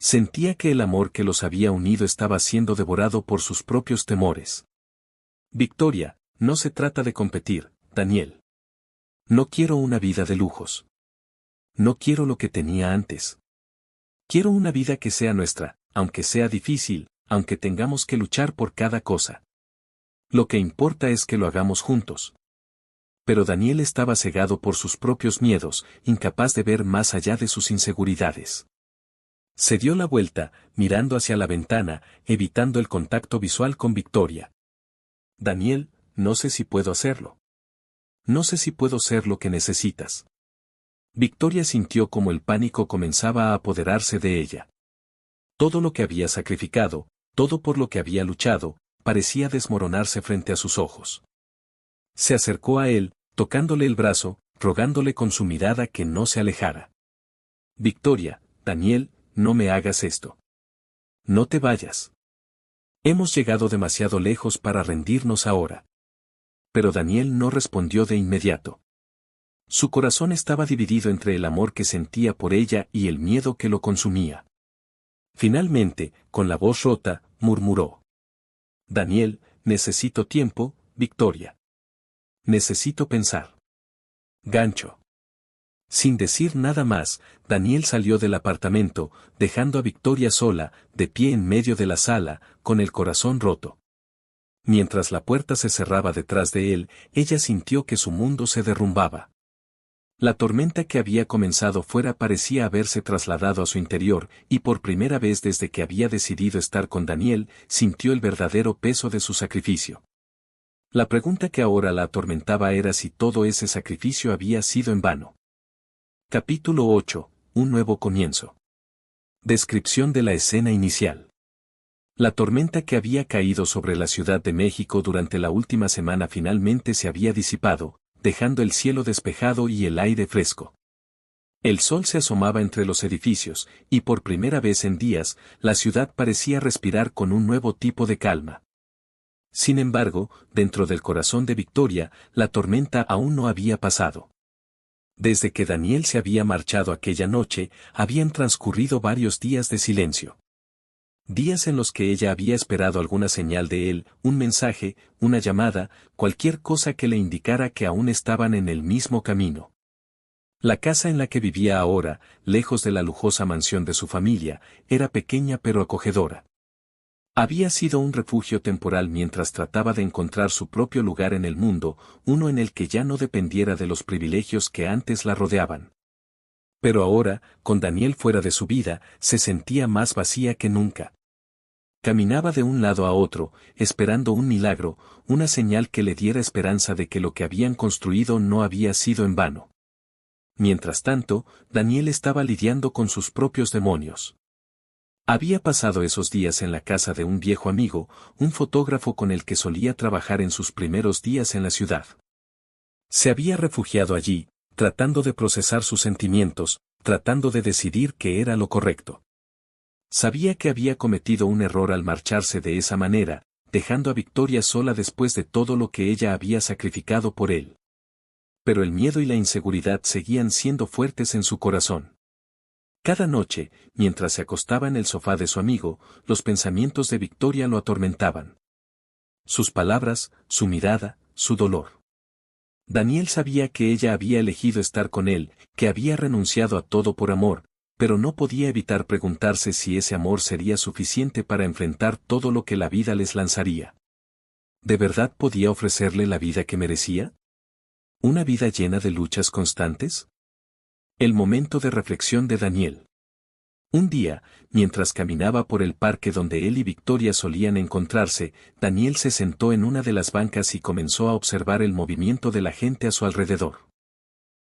Sentía que el amor que los había unido estaba siendo devorado por sus propios temores. Victoria, no se trata de competir, Daniel. No quiero una vida de lujos. No quiero lo que tenía antes. Quiero una vida que sea nuestra, aunque sea difícil, aunque tengamos que luchar por cada cosa. Lo que importa es que lo hagamos juntos. Pero Daniel estaba cegado por sus propios miedos, incapaz de ver más allá de sus inseguridades. Se dio la vuelta, mirando hacia la ventana, evitando el contacto visual con Victoria. Daniel, no sé si puedo hacerlo. No sé si puedo ser lo que necesitas. Victoria sintió como el pánico comenzaba a apoderarse de ella. Todo lo que había sacrificado, todo por lo que había luchado, parecía desmoronarse frente a sus ojos. Se acercó a él, tocándole el brazo, rogándole con su mirada que no se alejara. Victoria, Daniel, no me hagas esto. No te vayas. Hemos llegado demasiado lejos para rendirnos ahora. Pero Daniel no respondió de inmediato. Su corazón estaba dividido entre el amor que sentía por ella y el miedo que lo consumía. Finalmente, con la voz rota, murmuró. Daniel, necesito tiempo, Victoria. Necesito pensar. Gancho. Sin decir nada más, Daniel salió del apartamento, dejando a Victoria sola, de pie en medio de la sala, con el corazón roto. Mientras la puerta se cerraba detrás de él, ella sintió que su mundo se derrumbaba. La tormenta que había comenzado fuera parecía haberse trasladado a su interior, y por primera vez desde que había decidido estar con Daniel, sintió el verdadero peso de su sacrificio. La pregunta que ahora la atormentaba era si todo ese sacrificio había sido en vano. Capítulo 8. Un nuevo comienzo. Descripción de la escena inicial. La tormenta que había caído sobre la Ciudad de México durante la última semana finalmente se había disipado, dejando el cielo despejado y el aire fresco. El sol se asomaba entre los edificios, y por primera vez en días, la ciudad parecía respirar con un nuevo tipo de calma. Sin embargo, dentro del corazón de Victoria, la tormenta aún no había pasado. Desde que Daniel se había marchado aquella noche, habían transcurrido varios días de silencio. Días en los que ella había esperado alguna señal de él, un mensaje, una llamada, cualquier cosa que le indicara que aún estaban en el mismo camino. La casa en la que vivía ahora, lejos de la lujosa mansión de su familia, era pequeña pero acogedora. Había sido un refugio temporal mientras trataba de encontrar su propio lugar en el mundo, uno en el que ya no dependiera de los privilegios que antes la rodeaban. Pero ahora, con Daniel fuera de su vida, se sentía más vacía que nunca. Caminaba de un lado a otro, esperando un milagro, una señal que le diera esperanza de que lo que habían construido no había sido en vano. Mientras tanto, Daniel estaba lidiando con sus propios demonios. Había pasado esos días en la casa de un viejo amigo, un fotógrafo con el que solía trabajar en sus primeros días en la ciudad. Se había refugiado allí, tratando de procesar sus sentimientos, tratando de decidir qué era lo correcto. Sabía que había cometido un error al marcharse de esa manera, dejando a Victoria sola después de todo lo que ella había sacrificado por él. Pero el miedo y la inseguridad seguían siendo fuertes en su corazón. Cada noche, mientras se acostaba en el sofá de su amigo, los pensamientos de Victoria lo atormentaban. Sus palabras, su mirada, su dolor. Daniel sabía que ella había elegido estar con él, que había renunciado a todo por amor, pero no podía evitar preguntarse si ese amor sería suficiente para enfrentar todo lo que la vida les lanzaría. ¿De verdad podía ofrecerle la vida que merecía? ¿Una vida llena de luchas constantes? El momento de reflexión de Daniel. Un día, mientras caminaba por el parque donde él y Victoria solían encontrarse, Daniel se sentó en una de las bancas y comenzó a observar el movimiento de la gente a su alrededor.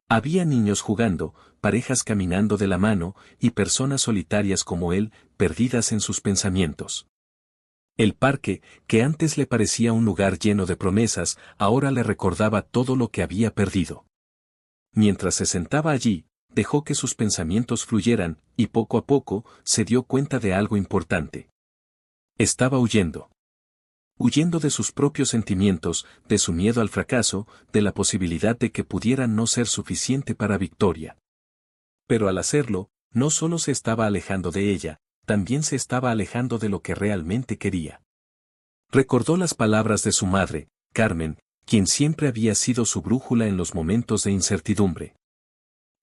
Había niños jugando, parejas caminando de la mano, y personas solitarias como él, perdidas en sus pensamientos. El parque, que antes le parecía un lugar lleno de promesas, ahora le recordaba todo lo que había perdido. Mientras se sentaba allí, dejó que sus pensamientos fluyeran, y poco a poco, se dio cuenta de algo importante. Estaba huyendo. Huyendo de sus propios sentimientos, de su miedo al fracaso, de la posibilidad de que pudiera no ser suficiente para Victoria. Pero al hacerlo, no solo se estaba alejando de ella, también se estaba alejando de lo que realmente quería. Recordó las palabras de su madre, Carmen, quien siempre había sido su brújula en los momentos de incertidumbre.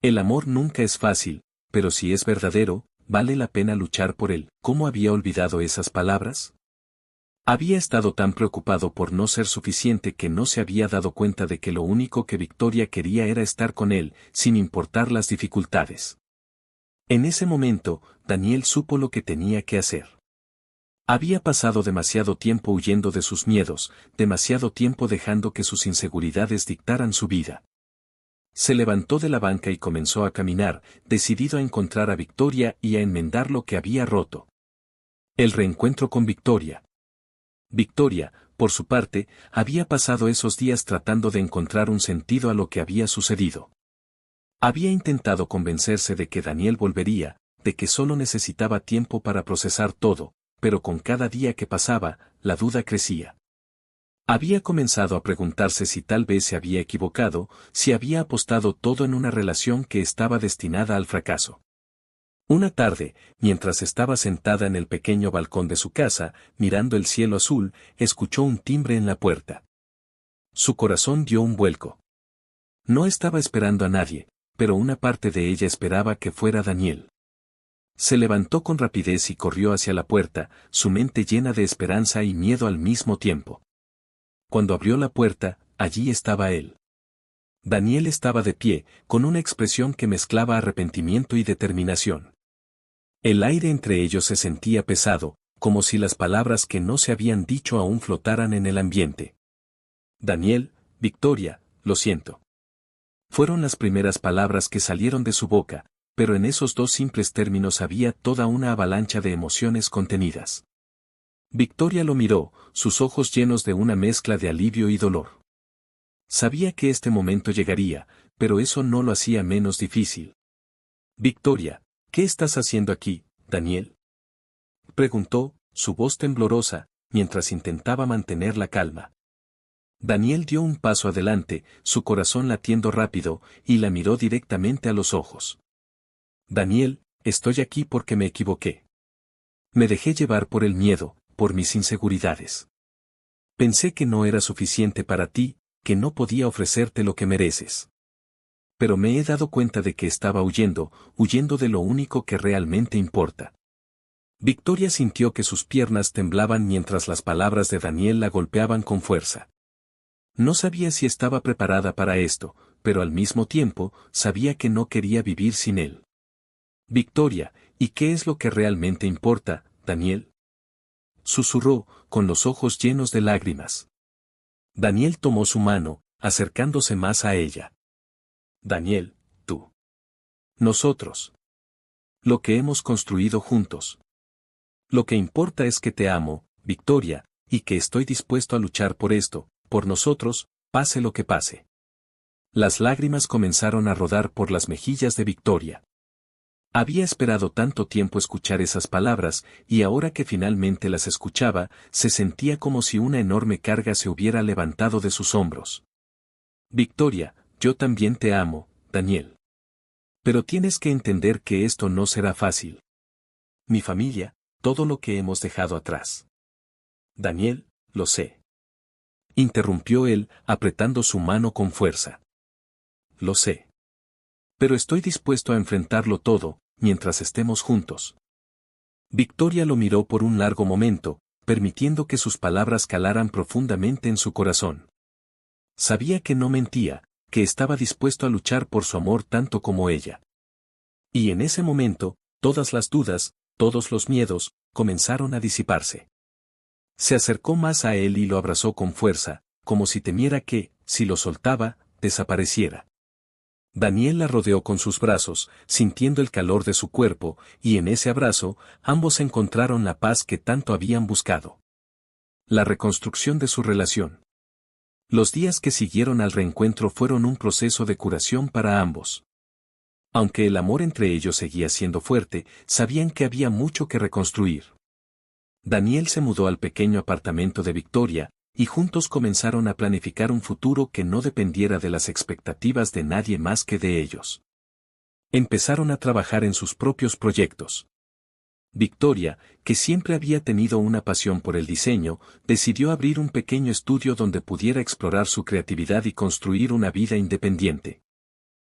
El amor nunca es fácil, pero si es verdadero, vale la pena luchar por él. ¿Cómo había olvidado esas palabras? Había estado tan preocupado por no ser suficiente que no se había dado cuenta de que lo único que Victoria quería era estar con él, sin importar las dificultades. En ese momento, Daniel supo lo que tenía que hacer. Había pasado demasiado tiempo huyendo de sus miedos, demasiado tiempo dejando que sus inseguridades dictaran su vida. Se levantó de la banca y comenzó a caminar, decidido a encontrar a Victoria y a enmendar lo que había roto. El reencuentro con Victoria. Victoria, por su parte, había pasado esos días tratando de encontrar un sentido a lo que había sucedido. Había intentado convencerse de que Daniel volvería, de que solo necesitaba tiempo para procesar todo, pero con cada día que pasaba, la duda crecía. Había comenzado a preguntarse si tal vez se había equivocado, si había apostado todo en una relación que estaba destinada al fracaso. Una tarde, mientras estaba sentada en el pequeño balcón de su casa, mirando el cielo azul, escuchó un timbre en la puerta. Su corazón dio un vuelco. No estaba esperando a nadie, pero una parte de ella esperaba que fuera Daniel. Se levantó con rapidez y corrió hacia la puerta, su mente llena de esperanza y miedo al mismo tiempo. Cuando abrió la puerta, allí estaba él. Daniel estaba de pie, con una expresión que mezclaba arrepentimiento y determinación. El aire entre ellos se sentía pesado, como si las palabras que no se habían dicho aún flotaran en el ambiente. Daniel, Victoria, lo siento. Fueron las primeras palabras que salieron de su boca, pero en esos dos simples términos había toda una avalancha de emociones contenidas. Victoria lo miró, sus ojos llenos de una mezcla de alivio y dolor. Sabía que este momento llegaría, pero eso no lo hacía menos difícil. Victoria, ¿qué estás haciendo aquí, Daniel? Preguntó, su voz temblorosa, mientras intentaba mantener la calma. Daniel dio un paso adelante, su corazón latiendo rápido, y la miró directamente a los ojos. Daniel, estoy aquí porque me equivoqué. Me dejé llevar por el miedo, por mis inseguridades. Pensé que no era suficiente para ti, que no podía ofrecerte lo que mereces. Pero me he dado cuenta de que estaba huyendo de lo único que realmente importa. Victoria sintió que sus piernas temblaban mientras las palabras de Daniel la golpeaban con fuerza. No sabía si estaba preparada para esto, pero al mismo tiempo, sabía que no quería vivir sin él. Victoria, ¿y qué es lo que realmente importa, Daniel? Susurró, con los ojos llenos de lágrimas. Daniel tomó su mano, acercándose más a ella. Daniel, tú. Nosotros. Lo que hemos construido juntos. Lo que importa es que te amo, Victoria, y que estoy dispuesto a luchar por esto, por nosotros, pase lo que pase. Las lágrimas comenzaron a rodar por las mejillas de Victoria. Había esperado tanto tiempo escuchar esas palabras, y ahora que finalmente las escuchaba, se sentía como si una enorme carga se hubiera levantado de sus hombros. Victoria, yo también te amo, Daniel. Pero tienes que entender que esto no será fácil. Mi familia, todo lo que hemos dejado atrás. Daniel, lo sé. Interrumpió él, apretando su mano con fuerza. Lo sé. Pero estoy dispuesto a enfrentarlo todo, mientras estemos juntos. Victoria lo miró por un largo momento, permitiendo que sus palabras calaran profundamente en su corazón. Sabía que no mentía, que estaba dispuesto a luchar por su amor tanto como ella. Y en ese momento, todas las dudas, todos los miedos, comenzaron a disiparse. Se acercó más a él y lo abrazó con fuerza, como si temiera que, si lo soltaba, desapareciera. Daniel la rodeó con sus brazos, sintiendo el calor de su cuerpo, y en ese abrazo, ambos encontraron la paz que tanto habían buscado. La reconstrucción de su relación. Los días que siguieron al reencuentro fueron un proceso de curación para ambos. Aunque el amor entre ellos seguía siendo fuerte, sabían que había mucho que reconstruir. Daniel se mudó al pequeño apartamento de Victoria, y juntos comenzaron a planificar un futuro que no dependiera de las expectativas de nadie más que de ellos. Empezaron a trabajar en sus propios proyectos. Victoria, que siempre había tenido una pasión por el diseño, decidió abrir un pequeño estudio donde pudiera explorar su creatividad y construir una vida independiente.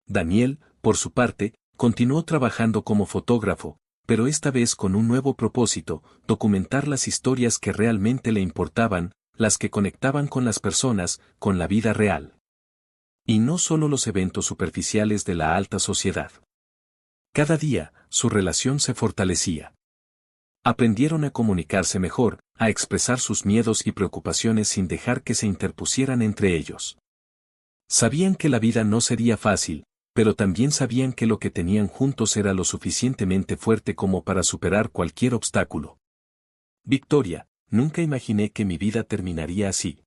Daniel, por su parte, continuó trabajando como fotógrafo, pero esta vez con un nuevo propósito: documentar las historias que realmente le importaban, las que conectaban con las personas, con la vida real. Y no solo los eventos superficiales de la alta sociedad. Cada día, su relación se fortalecía. Aprendieron a comunicarse mejor, a expresar sus miedos y preocupaciones sin dejar que se interpusieran entre ellos. Sabían que la vida no sería fácil, pero también sabían que lo que tenían juntos era lo suficientemente fuerte como para superar cualquier obstáculo. Victoria, nunca imaginé que mi vida terminaría así.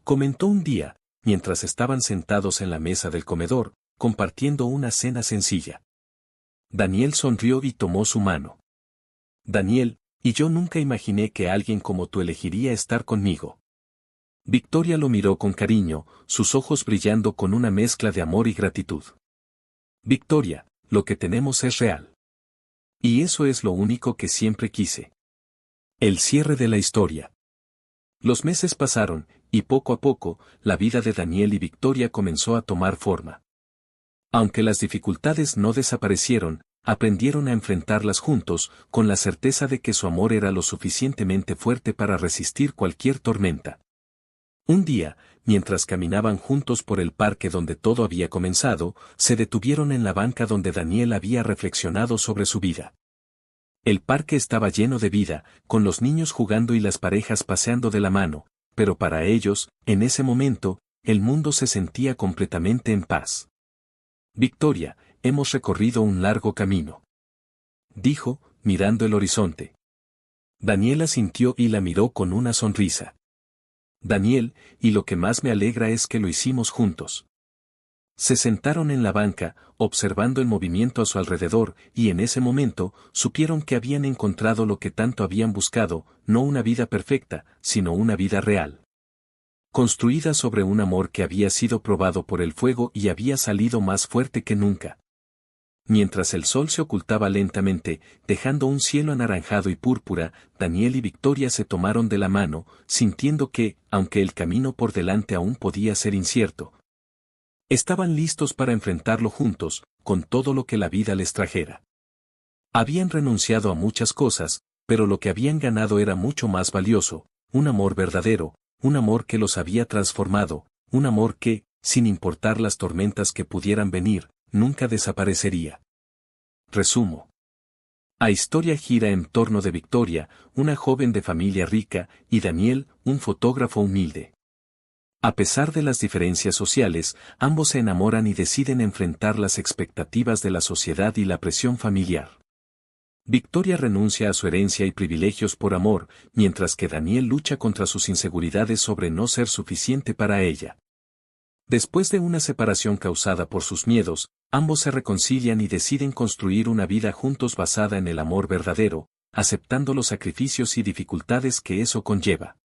Comentó un día, mientras estaban sentados en la mesa del comedor, compartiendo una cena sencilla. Daniel sonrió y tomó su mano. Daniel, y yo nunca imaginé que alguien como tú elegiría estar conmigo. Victoria lo miró con cariño, sus ojos brillando con una mezcla de amor y gratitud. Victoria, lo que tenemos es real. Y eso es lo único que siempre quise. El cierre de la historia. Los meses pasaron, y poco a poco, la vida de Daniel y Victoria comenzó a tomar forma. Aunque las dificultades no desaparecieron, aprendieron a enfrentarlas juntos, con la certeza de que su amor era lo suficientemente fuerte para resistir cualquier tormenta. Un día, mientras caminaban juntos por el parque donde todo había comenzado, se detuvieron en la banca donde Daniel había reflexionado sobre su vida. El parque estaba lleno de vida, con los niños jugando y las parejas paseando de la mano, pero para ellos, en ese momento, el mundo se sentía completamente en paz. Victoria, hemos recorrido un largo camino. Dijo, mirando el horizonte. Daniela sintió y la miró con una sonrisa. Daniel, y lo que más me alegra es que lo hicimos juntos. Se sentaron en la banca, observando el movimiento a su alrededor, y en ese momento, supieron que habían encontrado lo que tanto habían buscado, no una vida perfecta, sino una vida real. Construida sobre un amor que había sido probado por el fuego y había salido más fuerte que nunca. Mientras el sol se ocultaba lentamente, dejando un cielo anaranjado y púrpura, Daniel y Victoria se tomaron de la mano, sintiendo que, aunque el camino por delante aún podía ser incierto, estaban listos para enfrentarlo juntos, con todo lo que la vida les trajera. Habían renunciado a muchas cosas, pero lo que habían ganado era mucho más valioso, un amor verdadero, un amor que los había transformado, un amor que, sin importar las tormentas que pudieran venir, nunca desaparecería. Resumo. La historia gira en torno de Victoria, una joven de familia rica, y Daniel, un fotógrafo humilde. A pesar de las diferencias sociales, ambos se enamoran y deciden enfrentar las expectativas de la sociedad y la presión familiar. Victoria renuncia a su herencia y privilegios por amor, mientras que Daniel lucha contra sus inseguridades sobre no ser suficiente para ella. Después de una separación causada por sus miedos, ambos se reconcilian y deciden construir una vida juntos basada en el amor verdadero, aceptando los sacrificios y dificultades que eso conlleva.